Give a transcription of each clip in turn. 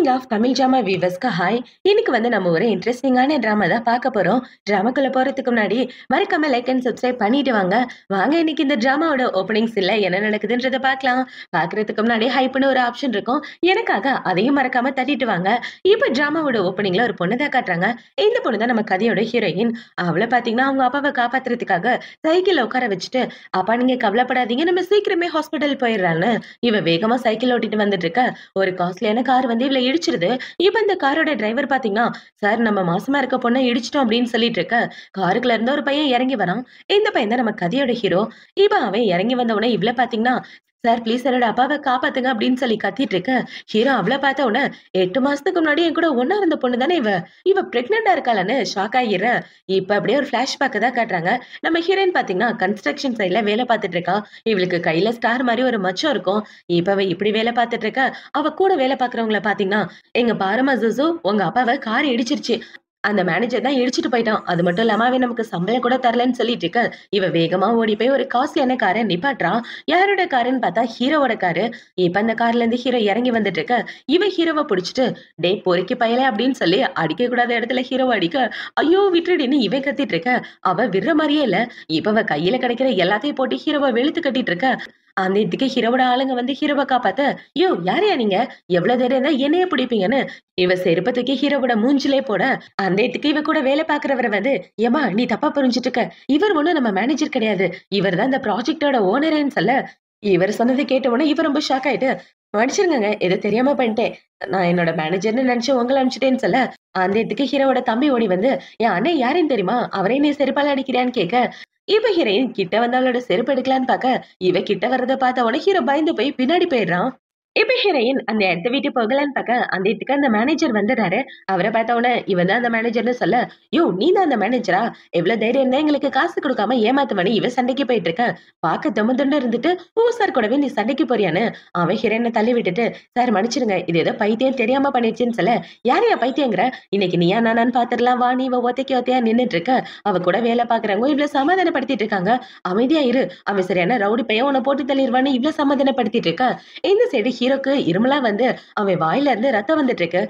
King of Tamil drama வீவர்ஸ்க்கு hi. இன்னைக்கு நம்ம ஒரு இன்ட்ரெஸ்டிங்கான டிராமா தான் பார்க்க போறோம். டிராமாக்குள்ள போறதுக்கு முன்னாடி மறக்காம லைக் அண்ட் சப்ஸ்கிரைப் பண்ணிட்டு வாங்க. வாங்க இன்னைக்கு இந்த டிராமாவோட ஓப்பனிங் சீன்ல என்ன நடக்குதுன்றத பார்க்கலாம். பார்க்கறதுக்கு முன்னாடி ஹைப்னு ஒரு ஆப்ஷன் இருக்கும். எனக்காக அதையும் மறக்காம தட்டிட்டு வாங்க. இப்ப டிராமாவோட ஓப்பனிங்ல ஒரு பொண்ணு தான் காட்டுறாங்க. இந்த பொண்ணு தான் நம்ம கதையோட ஹீரோயின். அவளை பாத்தீங்கன்னா அவங்க அப்பாவை காப்பாத்துறதுக்காக சைக்கிள் உட்கார வச்சுட்டு, அப்பா நீங்க கவலைப்படாதீங்க, நம்ம சீக்கிரமே ஹாஸ்பிட்டல் போயிடறான்னு இவ வேகமா சைக்கிள் ஓட்டிட்டு வந்துட்டு இருக்க. ஒரு காஸ்ட்லியான கார் இவள இடிச்சிருது. இப்ப இந்த காரோட டிரைவர் பாத்தீங்கன்னா, சார் நம்ம மாசமா இருக்க பொண்ண இடிச்சிட்டோம் அப்படின்னு சொல்லிட்டு இருக்க. காருக்குள்ள இருந்து ஒரு பையன் இறங்கி வரான். இந்த பையன் தான் நம்ம கதையோட ஹீரோ. இப்ப அவன் இறங்கி வந்த உடனே இவள பாத்தீங்கன்னா, சார் ப்ளீஸ் என்னோட அப்பாவை காப்பாத்துங்க அப்படின்னு சொல்லி கத்திட்டு இருக்க. ஹீரோ அவளை பார்த்த உடனே 8 மாசத்துக்கு முன்னாடி என் கூட ஒன்னா இருந்த பொண்ணு தானே இவ பிரெக்னெண்டா இருக்காளான்னு ஷாக் ஆகிற. இப்ப அப்படியே ஒரு பிளாஷ்பேக் தான் காட்டுறாங்க. நம்ம ஹீரோயின் பாத்தீங்கன்னா கன்ஸ்ட்ரக்ஷன் சைட்ல வேலை பார்த்துட்டு இருக்கா. இவளுக்கு கையில ஸ்டார் மாதிரி ஒரு மச்சம் இருக்கும். இப்ப அவ இப்படி வேலை பார்த்துட்டு இருக்க. அவ கூட வேலை பாக்குறவங்கள பாத்தீங்கன்னா, எங்க பாருமா ஜுசு, உங்க அப்பாவை கார் இடிச்சிருச்சு, அந்த மேனேஜர் தான் இடிச்சிட்டு போயிட்டான், அது மட்டும் இல்லாம அவன் நமக்கு சம்பளம் கூட தரலன்னு சொல்லிட்டு இருக்க. இவ வேகமா ஓடி போய் ஒரு காஸ்ட்லியான காரை நிப்பாட்டுறான். யாரோட காருன்னு பார்த்தா ஹீரோவோட காரு. இப்ப அந்த கார்ல இருந்து ஹீரோ இறங்கி வந்துட்டு இருக்க. இவ ஹீரோவை புடிச்சிட்டு, டே பொறுக்கி பயலே அப்படின்னு சொல்லி அடிக்க கூடாத இடத்துல ஹீரோவை அடிக்க, ஐயோ விட்டுடின்னு இவன் கத்திட்டு இருக்க. அவ விடுற மாதிரியே இல்ல. இப்ப அவ கையில கிடைக்கிற எல்லாத்தையும் போட்டு ஹீரோவை வெளுத்து கட்டிட்டு இருக்க. அந்த இதுக்கு ஹீரோவோட ஆளுங்க வந்து ஹீரோவை காப்பாத்த, யோ யாரையா நீங்க, எவ்வளவு தைரியம் இருந்தா என்னைய பிடிப்பீங்கன்னு இவ செருப்ப தூக்கி ஹீரோவோட மூஞ்சிலே போட, அந்த இதுக்கு இவ கூட வேலை பாக்குறவரை வந்து, ஏமா நீ தப்பா புரிஞ்சுட்டு இருக்க, இவர் ஒண்ணும் நம்ம மேனேஜர் கிடையாது, இவர் தான் இந்த ப்ராஜெக்டோட ஓனரேன்னு சொல்ல. இவர் சொன்னதை கேட்ட உடனே இவ ரொம்ப ஷாக் ஆயிட்டு, மன்னிச்சிருங்க ஏதோ தெரியாம பண்ணிட்டேன், நான் என்னோட மேனேஜர்னு நினைச்சு உங்களை அனுப்பிச்சிட்டேன்னு சொல்ல. அந்த இதுக்கு ஹீரோவோட தம்பி ஓடி வந்து, என் அண்ணன் யாருன்னு தெரியுமா, அவரே நீ செருப்பால அடிக்கிறியான்னு கேட்க. இப்ப ஹீரோயின் கிட்ட வந்து அவளோட செருப்பு எடுக்கலான்னு பாக்க, இவ கிட்ட வர்றத பார்த்த உடனே ஹீரோ பயந்து போய் பின்னாடி போயிடுறான். இப்ப ஹீரோயின் அந்த இடத்த விட்டு போகலான்னு பாக்க, அந்த இடத்துக்கு அந்த மேனேஜர் வந்துடுறாரு. அவரை பார்த்த உடனே இவன் தான் அந்த மேனேஜர்னு சொல்ல, யோ நீ தான் அந்த மேனேஜரா, எவ்வளவு தைரியம் இருந்தா எங்களுக்கு காசு கொடுக்காம ஏமாத்துவனே இவ சண்டைக்கு போயிட்டு இருக்க, பாக்க தமுதுண்டு இருந்துட்டு ஓ சார் கூடவே நீ சண்டைக்கு போறியான்னு அவன் ஹீரோயினை தள்ளி விட்டுட்டு, சார் மன்னிச்சிருங்க இது ஏதோ பைத்தியம் தெரியாம பண்ணிடுச்சுன்னு சொல்ல. யாரையா பைத்தியங்கிற, இன்னைக்கு நீயா நானான்னு பாத்துடலாம் வா, நீ இவ ஒத்தைக்கு ஒத்தையா நின்னுட்டு இருக்க. அவ கூட வேலை பாக்குறவங்க இவ்வளவு சமாதானப்படுத்திட்டு இருக்காங்க. அமைதியா இரு, அவன் சரியான ரவுடி பையன் உன்னை போட்டு தள்ளிடுவான்னு இவ்வளவு சமாதானப்படுத்திட்டு இருக்க. இந்த சைடு ஹீரோக்கு இருமலா வந்து அவன் வாயில இருந்து ரத்தம் வந்துட்டு இருக்கு.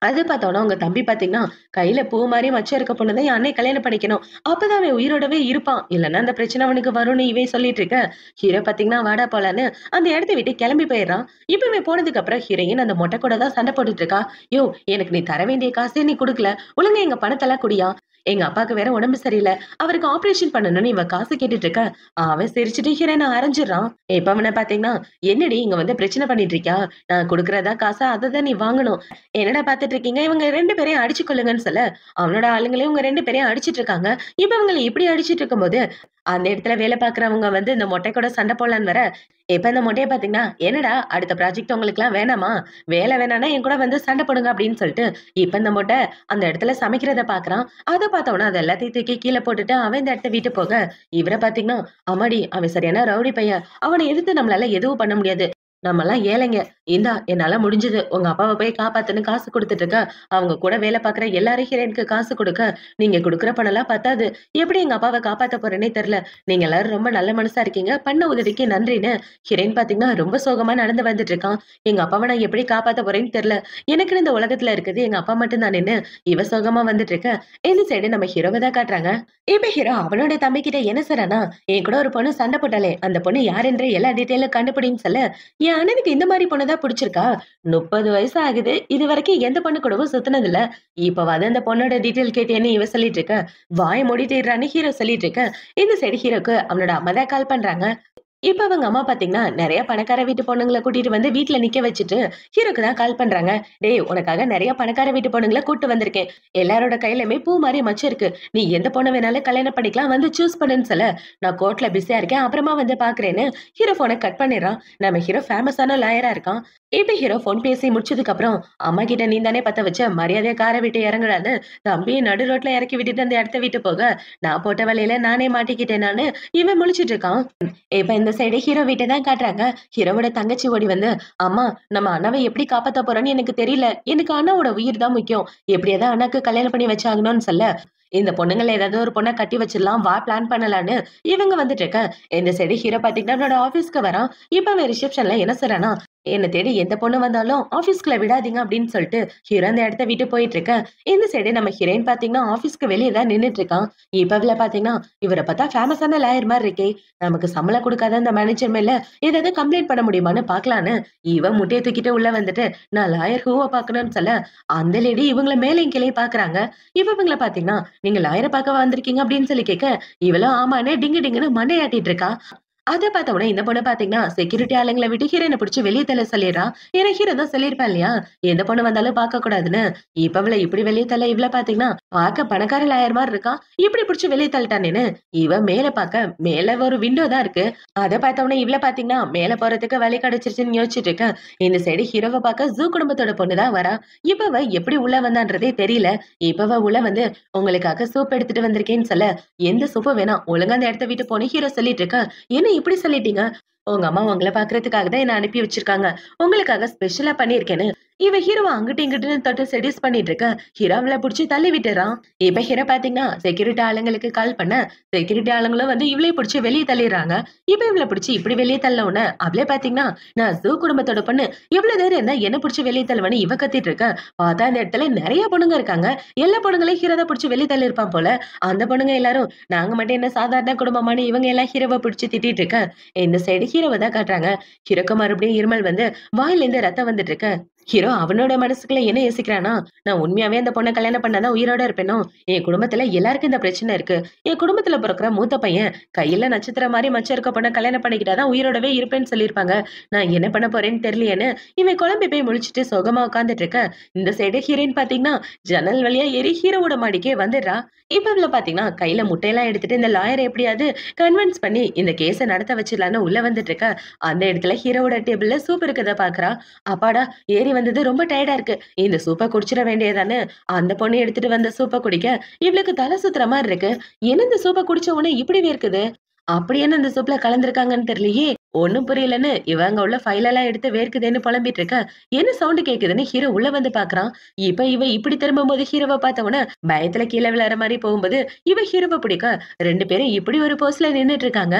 அது பார்த்தோன்னா உங்க தம்பி பாத்தீங்கன்னா, கையில பூ மாரி மச்சம் இருக்க பொண்ணு தான் என் அண்ணன் கல்யாணம் பண்ணிக்கணும், அப்பதான் அவன் உயிரோடவே இருப்பான், இல்லன்னா அந்த பிரச்சனை அவனுக்கு வரும்னு இவன் சொல்லிட்டு இருக்க. ஹீரோ பாத்தீங்கன்னா வாடா போலான்னு அந்த இடத்த விட்டு கிளம்பி போயிடுறான். இப்ப இவன் போனதுக்கு அப்புறம் ஹீரோயின் அந்த மொட்டை கூட தான் சண்டை போட்டுட்டு இருக்கா. யோ எனக்கு நீ தர வேண்டிய காசே நீ குடுக்கல, ஒழுங்கா எங்க பணத்தெல்லாம் குடியா, எங்க அப்பாக்கு வேற உடம்பு சரியில்லை, அவருக்கு ஆபரேஷன் பண்ணணும்னு இவ காசு கேட்டுட்டு இருக்க. அவன் சிரிச்சுட்டு ஹீரோயினை அரைஞ்சிடறான். இப்ப அவனை பாத்தீங்கன்னா, என்னடி இங்க வந்து பிரச்சனை பண்ணிட்டு இருக்கியா, நான் குடுக்கறதா காசா, அததான் நீ வாங்கணும், என்னடா பாத்துட்டு இருக்கீங்க, இவங்க 2 பேரையும் அடிச்சு கொள்ளுங்கன்னு சொல்ல. அவனோட ஆளுங்களே இவங்க 2 பேரையும் அடிச்சிட்டு இருக்காங்க. இப்ப இவங்களை இப்படி அடிச்சிட்டு இருக்கும்போது அந்த இடத்துல வேலை பாக்குறவங்க வந்து இந்த மொட்டை கூட சண்டை போடலான்னு வர. இப்ப இந்த மொட்டையை பாத்தீங்கன்னா, என்னடா அடுத்த ப்ராஜெக்ட் உங்களுக்கு எல்லாம் வேணாமா, வேலை வேணாம்னா என் கூட வந்து சண்டை போடுங்க அப்படின்னு சொல்லிட்டு, இப்ப இந்த மொட்டை அந்த இடத்துல சமைக்கிறத பாக்குறான். அதை பார்த்தவனா அது எல்லாத்தையும் தூக்கி கீழே போட்டுட்டு அவன் இந்த இடத்த விட்டு போக, இவரை பாத்தீங்கன்னா, அம்மாடி அவன் சரியான ரவுடி பையன், அவனை எதிர்த்து நம்மளால எதுவும் பண்ண முடியாது, நம்மலாம் ஏழைங்க, இந்தா என்னால முடிஞ்சது, உங்க அப்பாவை போய் காப்பாத்துன்னு காசு கொடுத்துட்டு இருக்க. அவங்க கூட வேலை பாக்குற எல்லாரும் ஹீரோயினுக்கு காசு கொடுக்க, நீங்க கொடுக்குற பணம் எல்லாம் பத்தாது, எப்படி எங்க அப்பாவை காப்பாத்த போறேன்னே தெரியல, நீங்க எல்லாரும் ரொம்ப நல்ல மனசா இருக்கீங்க, பண்ண உதவிக்கு நன்றின்னு ஹீரோயின் பாத்தீங்கன்னா ரொம்ப சோகமா நடந்து வந்துட்டு இருக்கான். எங்க அப்பாவை நான் எப்படி காப்பாத்த போறேன்னு தெரியல, எனக்குன்னு இந்த உலகத்துல இருக்குது எங்க அப்பா மட்டும் தானேன்னு இவ சோகமா வந்துட்டு இருக்க. இந்த சைடு நம்ம ஹீரோவை தான் காட்டுறாங்க. இப்ப ஹீரோ அவனோட தம்பி கிட்ட என்ன சொல்றானா, என் கூட ஒரு பொண்ணு சண்டை போட்டாலே அந்த பொண்ணு யாருன்ற எல்லா டீட்டெயிலும் கண்டுபிடின்னு சொல்ல. என் அண்ணனுக்கு இந்த மாதிரி பொண்ணுதான் பிடிச்சிருக்கா, 30 வயசு ஆகுது, இது வரைக்கும் எந்த பொண்ணு கூடவும் சுத்தினது இல்ல, இப்ப வந்து அந்த பொண்ணோட டீட்டெயில் கேட்டேன்னு இவ சொல்லிட்டு இருக்க. வாய மூடிட்டு ஹீரோ சொல்லிட்டு இருக்க. இந்த சைடு ஹீரோக்கு அவனோட அம்மா தான் கால் பண்றாங்க. இப்ப அவங்க அம்மா பாத்தீங்கன்னா நிறைய பணக்கார வீட்டு பொண்ணுங்களை கூட்டிட்டு வந்து வீட்டுல நிக்க வச்சுட்டு ஹீரோக்கு தான் கால் பண்றாங்க. டேய் உனக்காக நிறைய பணக்கார வீட்டு பொண்ணுங்களை கூட்டு வந்திருக்கேன், எல்லாரோட கையிலுமே பூ மாதிரி மச்சம் இருக்கு, நீ எந்த பொண்ணை வேணாலும் கல்யாணம் பண்ணிக்கலாம், வந்து சூஸ் பண்ணுன்னு சொல்ல. நான் கோர்ட்ல பிஸியா இருக்கேன், அப்புறமா வந்து பாக்குறேன்னு ஹீரோ போனை கட் பண்ணிடுறான். நம்ம ஹீரோ ஃபேமஸான லாயரா இருக்கான். இப்ப ஹீரோ போன் பேசி முடிச்சதுக்கு அப்புறம், அம்மா கிட்ட நீ தானே பத்த வச்ச, மரியாதையா காரை விட்டு இறங்குடான்னு தம்பி நடு ரோட்ல இறக்கி விட்டுட்டு அந்த இடத்த விட்டு போக, நான் போட்ட வலையில நானே மாட்டிக்கிட்டேன் நானு இவன் முழிச்சிட்டு இருக்கான். இப்ப இந்த சைடு ஹீரோ வீட்டை தான் காட்டுறாங்க. ஹீரோவோட தங்கச்சி ஓடி வந்து, அம்மா நம்ம அண்ணாவை எப்படி காப்பாத்த போறோன்னு எனக்கு தெரியல, எனக்கு அண்ணாவோட உயிர் தான் முக்கியம், எப்படியாதான் அண்ணாக்கு கல்யாணம் பண்ணி வச்சாகணும்னு சொல்ல. இந்த பொண்ணுங்களை ஏதாவது ஒரு பொண்ணை கட்டி வச்சிடலாம் வா, பிளான் பண்ணலான்னு இவங்க வந்துட்டு இருக்க. இந்த சைடு ஹீரோ பாத்தீங்கன்னா அவனோட ஆபீஸ்க்கு வரான். இப்ப அவன் ரிசப்ஷன்ல என்ன சொல்றானா, என்ன தேடி எந்த பொண்ணு வந்தாலும் ஆபீஸ்க்குள்ள விடாதீங்க அப்படின்னு சொல்லிட்டு ஹீரோ அந்த இடத்த விட்டு போயிட்டு இருக்க. இந்த சைடு நம்ம ஹீரோயின் பாத்தீங்கன்னா ஆபீஸ்க்கு வெளியே தான் நின்னுட்டு இருக்கான். இப்ப பாத்தீங்கன்னா இவரை பார்த்தா ஃபேமஸான லாயர் மாதிரி இருக்கே, நமக்கு சம்பளம் கொடுக்காத அந்த மேனேஜர் மேல ஏதாவது கம்ப்ளைண்ட் பண்ண முடியுமான்னு பாக்கலான்னு இவன் முட்டையை தூக்கிட்டு உள்ள வந்துட்டு நான் லாயர் ஹூவை பாக்கணும்னு சொல்ல அந்த லேடி இவங்கள மேலையும் கீழே பாக்குறாங்க. இவங்கள பாத்தீங்கன்னா நீங்க லாயரை பார்க்க வந்திருக்கீங்க அப்படின்னு சொல்லி கேட்க இவளும் ஆமான்னு டிங்கு டிங்குன்னு மண்டையாட்டிட்டு இருக்கா. அத பார்த்த உடனே இந்த பொண்ணு பாத்தீங்கன்னா, செக்யூரிட்டி ஆளுங்கள விட்டு ஹீரோயின புடிச்சு வெளிய தள்ள சொல்லிர்றா. ஏன்னா ஹீரோ தான் சொல்லியிருப்பான் இல்லையா? எந்த பொண்ணு வந்தாலும் பார்க்க கூடாதுன்னு. இப்ப இவள இப்படி வெளிய தள்ள இவள பாத்தீங்கன்னா, பார்க்க பணக்கார லாயர் மாரி இருக்கான். இப்படி புடிச்சு வெளிய தள்ளிட்டானேன்னு, இவ மேல பார்க்க மேல ஒரு விண்டோ தான் இருக்கு. அத பார்த்த உடனே இவள பாத்தீங்கன்னா, மேல போறதுக்கு வழி கிடைச்சிருச்சுன்னு யோசிச்சுட்டு இருக்க. இந்த சைடு ஹீரோவ பார்க்க ஜூ குடும்பத்தோட பொண்ணு தான் வரா. இப்ப அவ எப்படி உள்ள வந்தான்றதே தெரியல. இப்ப அவ உள்ள வந்து உங்களுக்காக சூப் எடுத்துட்டு வந்திருக்கேன்னு சொல்ல, எந்த சூப்பும் வேணாம். ஒழுங்கா அந்த இடத்த விட்டு போன்னு ஹீரோ சொல்லிட்டு இருக்க. என்ன இப்படி சொல்லிட்டீங்க? உங்க அம்மா உங்கள பாக்குறதுக்காக தான் என்ன அனுப்பி வச்சிருக்காங்க. உங்களுக்காக ஸ்பெஷலா பண்ணியிருக்கேன்னு இவன் ஹீரோவ அங்கிட்டு இங்கிட்டுன்னு தொட்டு செடியூஸ் பண்ணிட்டு இருக்க. ஹீரோ அவள புடிச்சு தள்ளி விட்டுறான். இப்ப ஹீரோ பாத்தீங்கன்னா செக்யூரிட்டி ஆளுங்களுக்கு கால் பண்ண செக்யூரிட்டி ஆளுங்களும் வந்து இவளே புடிச்சு வெளியே தள்ளிடுறாங்க. இப்ப இவள புடிச்சு இப்படி வெளியே தள்ள உடனே அவளே பாத்தீங்கன்னா நான் ஜூ குடும்பத்தோட பொண்ணு எவ்வளவு நேரம் இருந்தா என்ன புடிச்சு வெளியே தள்ளுவனு இவ கத்திட்டு இருக்க. பார்த்தா அந்த இடத்துல நிறைய பொண்ணுங்க இருக்காங்க. எல்லா பொண்ணுங்களையும் ஹீரோ தான் புடிச்சு வெளியே தள்ளி இருப்பான் போல. அந்த பொண்ணுங்க எல்லாரும் நாங்க மட்டும் என்ன சாதாரண குடும்பமான இவங்க எல்லாம் ஹீரோவை புடிச்சு திட்டிட்டு இருக்க. இந்த சைடு ஹீரோவை தான் காட்டுறாங்க. ஹீரோக்கு மறுபடியும் இருமல் வந்து வாயில இருந்து ரத்தம் வந்துட்டு இருக்கு. ஹீரோ அவனோட மனசுக்குள்ள என்ன யோசிக்கிறானா, நான் உண்மையாவே அந்த பொண்ண கல்யாணம் பண்ணாதான் உயிரோட இருப்பேனோ, என் குடும்பத்துல எல்லாருக்கும் இந்த பிரச்சனை இருக்கு. என் குடும்பத்துல பிறக்கிற மூத்த பையன் கையில நட்சத்திரம் மாதிரி மச்சம் இருக்க பொண்ண கல்யாணம் பண்ணிக்கிட்டாதான் உயிரோடவே இருப்பேன்னு சொல்லியிருப்பாங்க. நான் என்ன பண்ண போறேன்னு தெரியலையேன்னு இவன் குழம்பி போய் முழிச்சிட்டு சோகமா உட்காந்துட்டு இருக்க. இந்த சைடு ஹீரோயின் பாத்தீங்கன்னா ஜன்னல் வழியா ஏறி ஹீரோவோட மாடிக்கே வந்துடுறா. இப்ப இவள பாத்தீங்கன்னா கையில முட்டையெல்லாம் எடுத்துட்டு இந்த லாயரை எப்படியாவது கன்வின்ஸ் பண்ணி இந்த கேஸ நடத்த வச்சிடலான்னு உள்ள வந்துட்டு இருக்க. அந்த இடத்துல ஹீரோவோட டேபிள்ல சூப் இருக்கத பாக்குறா. அப்பாடா ஏறி வந்தது ரொம்ப டயர்டா இருக்கு. இந்த சூப்ப குடிச்சிட வேண்டியதானே. அந்த பொண்ணு எடுத்துட்டு வந்த சூப்ப குடிக்க இவளுக்கு தலை சுத்துற மாதிரி இருக்கு. என்ன இந்த சூப்ப குடிச்ச உடனே இப்படி வேர்க்குது. அப்படி என்ன இந்த சூப்ல கலந்திருக்காங்கன்னு தெரியலையே. ஒண்ணும் புரியலன்னு இவங்க உள்ள ஃபைல் எல்லாம் எடுத்து வேர்க்குதுன்னு புலம்பிட்டு இருக்க. என்ன சவுண்ட் கேக்குதுன்னு ஹீரோ உள்ள வந்து பாக்குறான். இப்ப இவ இப்படி திரும்பும் போது ஹீரோவை பார்த்தவன பயத்துல கீழே விழற மாதிரி போகும்போது இவ ஹீரோவை பிடிக்க ரெண்டு பேரும் இப்படி ஒரு போஸ்ட்ல நின்னுட்டு இருக்காங்க.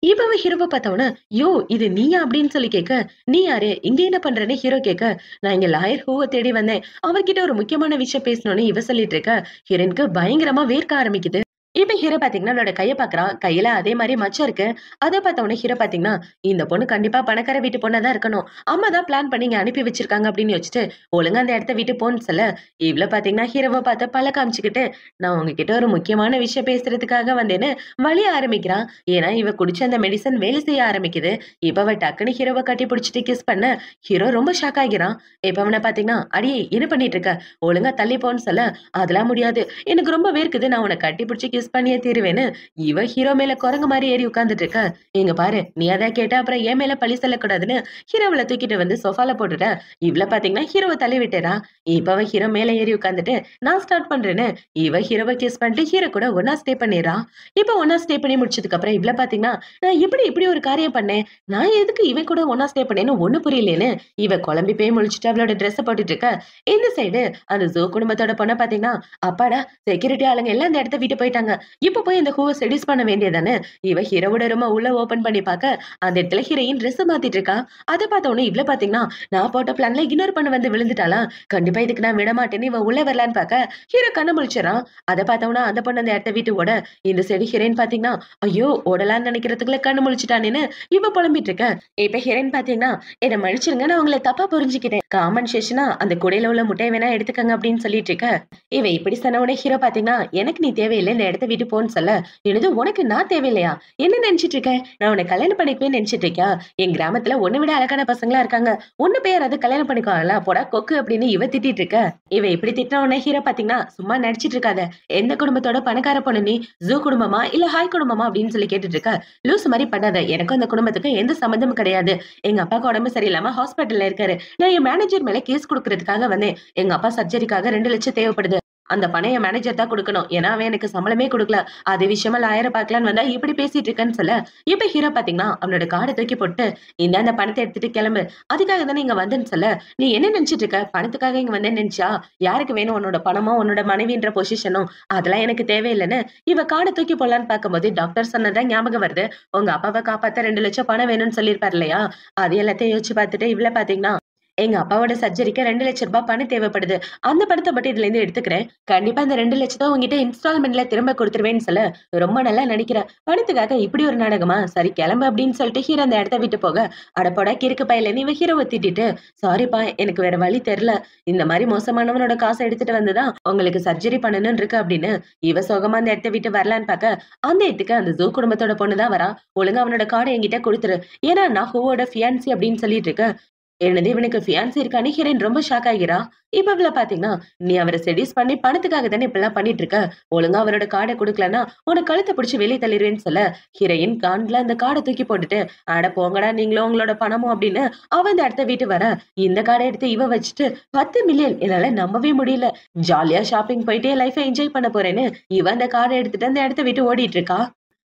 இப்ப அவன் ஹீரோவ பார்த்தவன, "யோ! இது நீயா?" அப்படின்னு சொல்லி கேட்க, "நீ யாரு? இங்க என்ன பண்றன்னு?" ஹீரோ கேட்க, "நான் இங்க லாயர் ஹூவ தேடி வந்தேன். அவர்கிட்ட ஒரு முக்கியமான விஷயம் பேசணும்னு" இவ சொல்லிட்டு இருக்க. ஹீரோயினுக்கு பயங்கரமா வேர்க்க ஆரம்பிக்குது. இப்ப ஹீரோ பாத்தீங்கன்னா அவளோட கைய பாக்குறான். கையில அதே மாரி மச்சம் இருக்கு. அத பார்த்த உடனே ஹீரோ பாத்தீங்கன்னா, இந்த பொண்ணு கண்டிப்பா பணக்கார வீட்டு பொண்ணா தான் இருக்கணும். அம்மா தான் பிளான் பண்ணி இங்க அனுப்பி வச்சிருக்காங்க அப்படின்னு யோசிச்சுட்டு, ஒழுங்கா அந்த இடத்த விட்டு போன்னு சொல்ல, இவ்ளோ பாத்தீங்கன்னா ஹீரோவ பார்த்து பல்ல காமிச்சுக்கிட்டு, நான் உங்ககிட்ட ஒரு முக்கியமான விஷயம் பேசுறதுக்காக வந்தேன்னு வலிய ஆரம்பிக்கிறான். ஏன்னா இவ குடிச்ச அந்த மெடிசன் வேலை செய்ய ஆரம்பிக்குது. இப்ப அவ டக்குன்னு ஹீரோவ கட்டி பிடிச்சிட்டு கிஸ் பண்ண, ஹீரோ ரொம்ப ஷாக் ஆகிறான். இப்ப அவன பாத்தீங்கன்னா, "அடியே என்ன பண்ணிட்டு இருக்க? ஒழுங்கா தள்ளி போன்னு" சொல்ல, "அதெல்லாம் முடியாது. எனக்கு ரொம்ப வேர்க்குது. நான் உன்ன கட்டி பிடிச்சு கிஸ் பண்ணியே தீருவேன்னு" இவ ஹீரோ மேல குரங்கு மாதிரி ஏறி உட்கார்ந்துட்டு இருக்க. "இங்க பாரு, நீ அத கேட்டா அப்புறம் என் மேல பழி சொல்லக்கூடாதுன்னு" ஹீரோவல தூக்கிட்டு வந்து சோஃபால போட்டுட்ட. இவள பாத்தீங்கன்னா ஹீரோவ தள்ளி விட்டுறா. இப்ப அவ ஹீரோ மேல ஏறி உட்கார்ந்துட்டு நான் ஸ்டார்ட் பண்றேன்னு இவ ஹீரோவ கிஸ் பண்ணிட்டு ஹீரோ கூட ஒன்னா ஸ்டே பண்ணிடுறா. இப்ப ஒன்னா ஸ்டே பண்ணி முடிச்சதுக்கு அப்புறம் இவள பாத்தீங்கன்னா, நான் இப்படி ஒரு காரியம் பண்ணேன். நான் எதுக்கு இவன் கூட ஒன்னா ஸ்டே பண்ணேன்னு ஒண்ணு புரியலேன்னு இவ குழம்பி போய் முழிச்சிட்டு அவளோட ட்ரெஸ் போட்டுட்டு இருக்க. இந்த சைடு அந்த ஜோ குடும்பத்தோட பொண்ண பாத்தீங்கன்னா, அப்பாடா செக்யூரிட்டி ஆளுங்க எல்லாம் இந்த இடத்த விட்டு போயிட்டாங்க. இப்ப போய் இந்த ஹூவ செடியூஸ் பண்ண வேண்டியதானே. இவ ஹீரோவோட ரூம உள்ள ஓபன் பண்ணி பாக்க அந்த இடத்துல ஹீரோயின் ட்ரெஸ் மாத்திட்டு இருக்கா. அத பார்த்த உடனே இவ்ள பாத்தீங்கன்னா, நான் போட்ட பிளான்ல இன்னொரு பொண்ணு வந்து விழுந்துட்டாளா. கண்டிப்பா இதுக்கு நான் விட மாட்டேன்னு இவ உள்ள வரலான்னு பாக்க ஹீரோ கண்ண முழிச்சறான். அத பார்த்தவனா அந்த பொண்ணு அந்த இடத்த விட்டு ஓட இந்த சைடு ஹீரோயின் பாத்தீங்கன்னா, ஐயோ ஓடலான்னு நினைக்கிறதுக்குள்ள கண்ணு முழிச்சிட்டானேன்னு இவ புலம்பிட்டு இருக்க. இப்ப ஹீரோயின் பாத்தீங்கன்னா, என்ன மன்னிச்சிருங்க நான் உங்களை தப்பா புரிஞ்சுக்கிட்டேன். காம்பன்சேஷனா அந்த கூடையில உள்ள முட்டைய வேணா எடுத்துக்கங்க அப்படின்னு சொல்லிட்டு இருக்க. இவ இப்படி சொன்ன உடனே ஹீரோ பாத்தீங்கன்னா, எனக்கு நீ தேவையில்லை இந்த இடத்த விட்டு போன்னு சொல்ல, "என்னது உனக்கு நான் தேவையில்லையா? என்ன நினைச்சிட்டு இருக்க? நான் உன்னை கல்யாணம் பண்ணிக்குவேன்னு நினைச்சிட்டு இருக்கியா? என் கிராமத்துல உன்னை விட அழகான பசங்களா இருக்காங்க. உன்னை போய் யாராவது கல்யாணம் பண்ணிக்குவாங்களா? போடா கொக்கு" அப்படின்னு இவ திட்டிட்டு இருக்க. இவ இப்படி திட்டின உடனே ஹீரோ பாத்தீங்கன்னா, சும்மா நடிச்சிட்டு இருக்காத. எந்த குடும்பத்தோட பணக்கார பொண்ணு நீ? ஜூ குடும்பமா இல்ல ஹாய் குடும்பமா அப்படின்னு சொல்லி கேட்டுட்டு இருக்க. லூசு மாதிரி பண்ணாத. எனக்கும் அந்த குடும்பத்துக்கும் எந்த சம்மந்தமும் கிடையாது. எங்க அப்பாவுக்கு உடம்பு சரியில்லாம ஹாஸ்பிட்டல்ல இருக்காரு. நான் என் மேனேஜர் மேல கேஸ் குடுக்கறதுக்காக வந்தேன். எங்க அப்பா சர்ஜரிக்காக 2 லட்சம் தேவைப்படுது. அந்த பணம் என் மேனேஜர் தான் குடுக்கணும். ஏன்னா, அவன் எனக்கு சம்பளமே குடுக்கல. அது விஷயமா லாயர பார்க்கலான்னு வந்தா, இப்படி பேசிட்டு இருக்கேன்னு சொல்ல, இப்ப ஹீரோ பாத்தீங்கன்னா, அவனோட கார்ட தூக்கி போட்டு, "இந்தா இந்த பணத்த எடுத்துட்டு கெளம்பு. அதுக்காக தானே இங்க வந்தேன்னு" சொல்ல, "நீ என்ன நெனச்சுட்டு இருக்க? பணத்துக்காக இங்க வந்தேன்னு நெனச்சியா? யாருக்கு வேணும் உன்னோட பணமும், உன்னோட மனைவின்ற பொசிஷனும்? அதெல்லாம் எனக்கு தேவையில்லன்னு" இவ கார்ட தூக்கி போடலான்னு பாக்கும்போது, டாக்டர் சொன்னது தான் ஞாபகம் வருது. உங்க அப்பாவ காப்பாத்த 2,00,000 பணம் வேணும்னு சொல்லியிருப்பாரு இல்லையா? அது எல்லாத்தையும் யோசிச்சு பாத்துட்டு, இவள பாத்தீங்கன்னா, எங்க அப்பாவோட சர்ஜரிக்கு ரூ. 2,00,000 பணம் தேவைப்படுது. அந்த பணத்த மட்டும் இதுலேருந்து எடுத்துக்கிறேன். கண்டிப்பா இந்த 2,00,000 உன்கிட்ட இன்ஸ்டால்மென்ட்ல திரும்ப குடுத்துருவேன்னு சொல்ல, ரொம்ப நல்லா நடிக்கிற. பணத்துக்காக இப்படி ஒரு நாடகமா? சரி கிளம்பு அப்படின்னு சொல்லிட்டு ஹீரோ அந்த இடத்த விட்டு போக, அட போடா கிறுக்கு பயலேன்னு இவ ஹீரோவ திட்டிட்டு, சாரிப்பா எனக்கு வேற வழி தெரியல. இந்த மாரி மோசமானவனோட காச எடுத்துட்டு வந்து தான் உங்களுக்கு சர்ஜரி பண்ணணும்னு இருக்கு அப்படின்னு, இவ சோகமா அந்த இடத்த விட்டு வரலான்னு பாக்க, அந்த இடத்துக்கு அந்த ஜூ குடும்பத்தோட பொண்ணு தான் வரா. ஒழுங்கா அவனோட கார்ட என்கிட்ட குடுத்துரு. ஏன்னா நான் ஹூவோட ஃபியான்சி அப்படின்னு சொல்லிட்டு இருக்கேன். என்னது இவனுக்கு ஃபியான்சி இருக்கான்னு ஹீரோயின் ரொம்ப ஷாக் ஆகிறா. இப்ப இவள பாத்தீங்கன்னா, "நீ அவர செடியூஸ் பண்ணி பணத்துக்காக தானே இப்படிலாம் பண்ணிட்டு இருக்க. ஒழுங்கா அவரோட கார்ட குடுக்கலன்னா, உனக்கு கழுத்த பிடிச்சு வெளிய தள்ளிருவேன்னு" சொல்ல, ஹீரோயின் காண்ல அந்த கார்ட தூக்கி போட்டுட்டு, "அட போங்கடா நீங்களும் உங்களோட பணமும்" அப்படின்னு அவ அந்த இடத்த விட்டு வர, இந்த கார்ட எடுத்து இவ வச்சுட்டு 10,000,000 என்னால நம்பவே முடியல. ஜாலியா ஷாப்பிங் போயிட்டு என் லைஃப என்ஜாய் பண்ண போறேன்னு, இவ அந்த கார்ட எடுத்துட்டு அந்த இடத்த விட்டு ஓடிட்டு இருக்கா.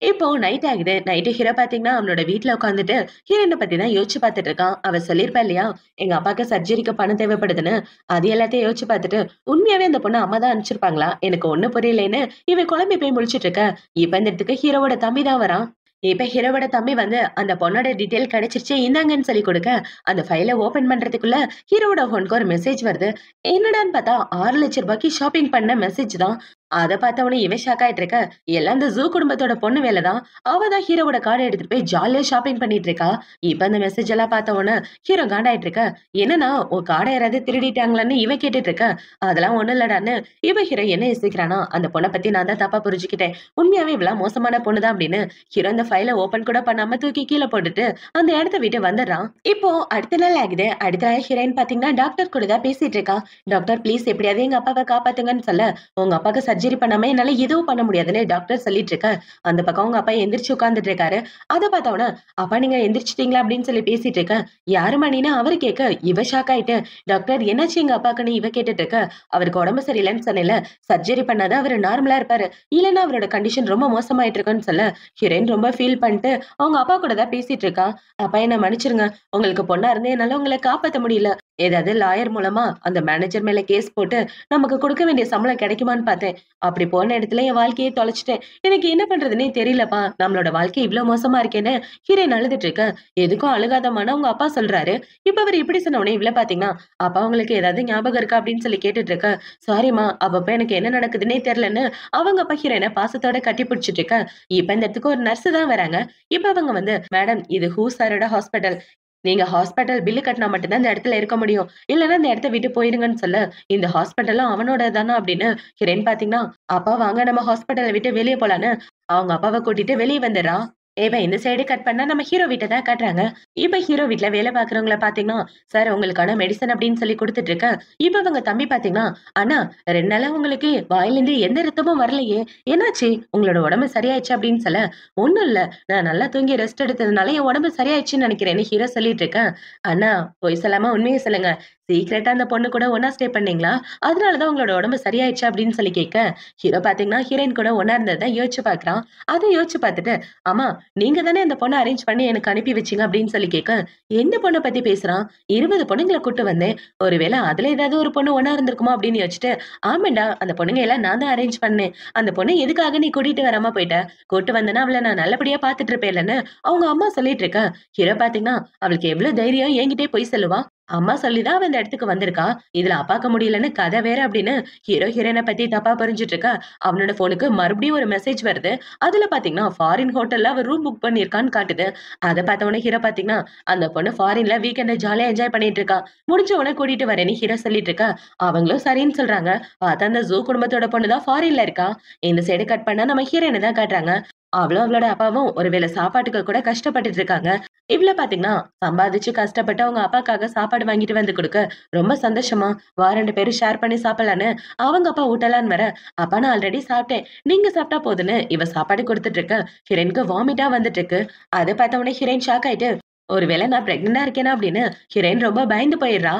இப்போ நைட் ஆகுது. நைட்டு ஹீரோ பாத்தீங்கன்னா, அவனோட வீட்ல உட்காந்துட்டு ஹீரோயின பத்தி தான் யோசிச்சு பாத்துட்டு இருக்கான். அவ சொல்லியிருப்பா இல்லையா? எங்க அப்பாக்கு சர்ஜரிக்கு பணம் தேவைப்படுதுன்னு. அது எல்லாத்தையும் யோசிச்சு பாத்துட்டு, உண்மையாவே அந்த பொண்ண அம்மா தான் அனுப்பிச்சிருப்பாங்களா? எனக்கு ஒண்ணும் புரியலேன்னு இவன் குழம்பி போய் முழிச்சுட்டு இருக்க. இப்ப இந்த இடத்துக்கு ஹீரோவோட தம்பி தான் வரான். இப்ப ஹீரோவோட தம்பி வந்து அந்த பொண்ணோட டீட்டெயில் கிடைச்சிருச்சு இந்தாங்கன்னு சொல்லி கொடுக்க, அந்த ஃபைல ஓப்பன் பண்றதுக்குள்ள ஹீரோவோட ஃபோனுக்கு ஒரு மெசேஜ் வருது. என்னடான்னு பார்த்தா ரூ. 6,00,000 ஷாப்பிங் பண்ண மெசேஜ் தான். அத பார்த்தவனே இவன் ஷாக் ஆயிட்டு இருக்க. எல்லாம் இந்த ஜூ குடும்பத்தோட பொண்ணு வேல தான். அவ தான் ஹீரோவோட கார்ட எடுத்துட்டு போய் ஜாலியா ஷாப்பிங் பண்ணிட்டு இருக்கா. இப்ப அந்த மெசேஜ் எல்லாம் பார்த்த உடனே ஹீரோ காண்டாயிட்டு இருக்க. என்னன்னா உன் கார்ட யாராவது திருடிட்டாங்களான்னு இவன் கேட்டுட்டு இருக்க. அதெல்லாம் ஒண்ணும் இல்லடான்னு இவ ஹீரோ என்ன யோசிக்கிறானா, அந்த பொண்ண பத்தி நான் தான் தப்பா புரிஞ்சுக்கிட்டேன். உண்மையாவே இவளா மோசமான பொண்ணு தான் அப்படின்னு ஹீரோ அந்த ஃபைல ஓப்பன் கூட பண்ணாம தூக்கி கீழ போட்டுட்டு அந்த இடத்த விட்டு வந்துடுறான். இப்போ அடுத்த நாள் ஆகுது. அடுத்த நாள் ஹீரோயின் பாத்தீங்கன்னா டாக்டர் கூட தான் பேசிட்டு இருக்கா. டாக்டர் ப்ளீஸ் எப்படியாவது எங்க அப்பாவை காப்பாத்துங்கன்னு சொல்ல, உங்க அப்பாக்கு சர்ஜரி பண்ணாம என்னால எதுவும் பண்ண முடியாதுன்னு டாக்டர் சொல்லிட்டு இருக்க. அந்த பக்கம் உங்க அப்பா எந்திரிச்சு உட்கார்ந்துட்டு இருக்காரு. அத பார்த்தவன, "அப்பா நீங்க எந்திரிச்சிட்டீங்களா?" அப்படின்னு சொல்லி பேசிட்டு இருக்க. "யாரும்மா நீன்னு?" அவரு கேட்க, இவ ஷாக் ஆயிட்டு, "டாக்டர் என்னாச்சு எங்க அப்பாக்குன்னு?" இவ கேட்டுட்டு இருக்க. "அவருக்கு உடம்பு சரியில்லன்னு சொன்னேன்ல, சர்ஜரி பண்ணாதான் அவரு நார்மலா இருப்பாரு. இல்லன்னா அவரோட கண்டிஷன் ரொம்ப மோசமாயிட்டு இருக்குன்னு" சொல்ல, ஹீரோயின் ரொம்ப ஃபீல் பண்ணிட்டு அவங்க அப்பா கூட தான் பேசிட்டு இருக்கா. "அப்பா என்ன மன்னிச்சிருங்க. உங்களுக்கு பொண்ணா இருந்து என்னால உங்கள காப்பாத்த முடியல. ஏதாவது லாயர் மூலமா அந்த மேனேஜர் மேல கேஸ் போட்டு நமக்கு குடுக்க வேண்டிய சம்பளம் கிடைக்குமான்னு பார்த்தேன். அப்படி போன இடத்துல என் வாழ்க்கையே தொலைச்சுட்டேன். எனக்கு என்ன பண்றதுன்னே தெரியலப்பா. நம்மளோட வாழ்க்கை இவ்ளோ மோசமா இருக்கேன்னு" ஹீரோயின் அழுதுட்டு இருக்க. "எதுக்கும் அழுகாதம்மான்னு" உங்க அப்பா சொல்றாரு. இப்ப அவரு இப்படி சொன்ன உடனே இவள பாத்தீங்கன்னா, "அப்பா உங்களுக்கு ஏதாவது ஞாபகம் இருக்கா?" அப்படின்னு சொல்லி கேட்டுட்டு இருக்க. "சாரிம்மா, அப்பப்ப எனக்கு என்ன நடக்குதுன்னே தெரியலன்னு" அவங்க அப்பா ஹீரோயின பாசத்தோட கட்டி பிடிச்சிட்டு இருக்க. இப்ப இந்த இடத்துக்கு ஒரு நர்ஸ் தான் வராங்க. இப்ப அவங்க வந்து, "மேடம் இது ஹூ சாரோட ஹாஸ்பிட்டல். நீங்க ஹாஸ்பிட்டல் பில் கட்டினா மட்டும் தான் இந்த இடத்துல இருக்க முடியும். இல்லன்னா இந்த இடத்த விட்டு போயிருங்கன்னு" சொல்ல, "இந்த ஹாஸ்பிட்டலும் அவனோட தானா?" அப்படின்னு ஹீரோயின் பாத்தீங்கன்னா, "அப்பா வாங்க நம்ம ஹாஸ்பிட்டல விட்டு வெளிய போலான்னு" அவங்க அப்பாவ கூட்டிட்டு வெளிய வந்துடுறா. இப்ப இந்த சைடு கட் பண்ணா நம்ம ஹீரோ வீட்ட தான் காட்டுறாங்க. இப்ப ஹீரோ வீட்ல வேலை பார்க்கிறவங்கள பாத்தீங்கன்னா, "சார் உங்களுக்கான மெடிசன்" அப்படின்னு சொல்லி குடுத்துட்டு இருக்க. இப்ப அவங்க தம்பி பாத்தீங்கன்னா, "அண்ணா 2 நாளா உங்களுக்கு வாயிலிருந்து எந்த ரத்தமும் வரலையே! என்னாச்சு? உங்களோட உடம்பு சரியாயிடுச்சா?" அப்படின்னு சொல்ல, "ஒண்ணும் இல்ல. நான் நல்லா தூங்கி ரெஸ்ட் எடுத்ததுனால என் உடம்பு சரியாயிடுச்சுன்னு நெனைக்கிறேன்னு" ஹீரோ சொல்லிட்டு இருக்கேன். "அண்ணா பொய் சொல்லாம உண்மைய சொல்லுங்க. சீக்ரெட்டா அந்த பொண்ணு கூட ஒண்ணா ஸ்டே பண்ணீங்களா? அதனால தான் உங்களோட உடம்பு சரியாயிடுச்சா?" அப்படின்னு சொல்லி கேட்க, ஹீரோ பாத்தீங்கன்னா ஹீரோயின் கூட ஒண்ணா இருந்தத யோசிச்சு பார்க்குறான். அத யோசிச்சு பார்த்துட்டு, "ஆமா நீங்க தானே அந்த பொண்ண அரேஞ்ச் பண்ணி எனக்கு அனுப்பி வச்சீங்க" அப்படின்னு சொல்லி கேட்க, "எந்த பொண்ண பத்தி பேசுறான்? 20 பொண்ணுங்கள கூட்டு வந்தேன். ஒருவேள அதுல ஏதாவது ஒரு பொண்ணு ஒண்ணா இருந்திருக்குமோ?" அப்படின்னு யோசிச்சுட்டு, "ஆமாண்டா அந்த பொண்ணுங்க எல்லாம் நான் தான் அரேஞ்ச் பண்ணேன். அந்த பொண்ண எதுக்காக நீ கூட்டிட்டு வராம போயிட்ட? கூட்டு வந்தேன்னா அவள நான் நல்லபடியா பார்த்துட்டு இருப்பேன்லன்னு" அவங்க அம்மா சொல்லிட்டு இருக்க. ஹீரோ பாத்தீங்கன்னா, அவளுக்கு எவ்ளோ தைரியம் என்கிட்டயே பொய் சொல்லுவா? அம்மா சொல்லி தான் அவ இந்த இடத்துக்கு வந்திருக்கா. இதுல அப்பாக்க முடியலன்னு கதை வேற அப்படின்னு ஹீரோ ஹீரோயின பத்தி தப்பா புரிஞ்சுட்டு இருக்க. அவனோட ஃபோனுக்கு மறுபடியும் ஒரு மெசேஜ் வருது. அதுல பாத்தீங்கன்னா, ஃபாரின் ஹோட்டல்ல அவ ரூம் புக் பண்ணியிருக்கான்னு காட்டுது. அத பார்த்த உடனே ஹீரோ பாத்தீங்கன்னா, அந்த பொண்ணு ஃபாரின்ல வீக்கெண்ட ஜாலியா என்ஜாய் பண்ணிட்டு இருக்கா. முடிஞ்ச உடனே கூட்டிட்டு வரேன்னு ஹீரோ சொல்லிட்டு இருக்க. அவங்களும் சரின்னு சொல்றாங்க. பார்த்தா அந்த ஜூ குடும்பத்தோட பொண்ணு தான் ஃபாரின்ல இருக்கா. இந்த சைடு கட் பண்ணா நம்ம ஹீரோயின தான் காட்டுறாங்க. அவளும் அவளோட அப்பாவும் ஒருவேள சாப்பாட்டுக்கு கூட கஷ்டப்பட்டுட்டு இருக்காங்க. இவ்ள பாத்தீங்கன்னா, சம்பாதிச்சு கஷ்டப்பட்டு அவங்க அப்பாக்காக சாப்பாடு வாங்கிட்டு வந்து குடுக்க, ரொம்ப சந்தோஷமா, "வா 2 பேரும் ஷேர் பண்ணி சாப்பிடலான்னு" அவங்க அப்பா ஊட்டலான்னு வர, "அப்பா நான் ஆல்ரெடி சாப்பிட்டேன். நீங்க சாப்பிட்டா போதுன்னு" இவ சாப்பாடு குடுத்துட்டு இருக்க. ஹீரோயினுக்கு வாமிட்டா வந்துட்டு இருக்கு. அத பார்த்த உடனே ஹீரோயின் ஷாக் ஆயிட்டு, "ஒருவேள நான் பிரெக்னன்ட்டா இருக்கேனா?" அப்படின்னு ஹீரோயின் ரொம்ப பயந்து போயிடுறா.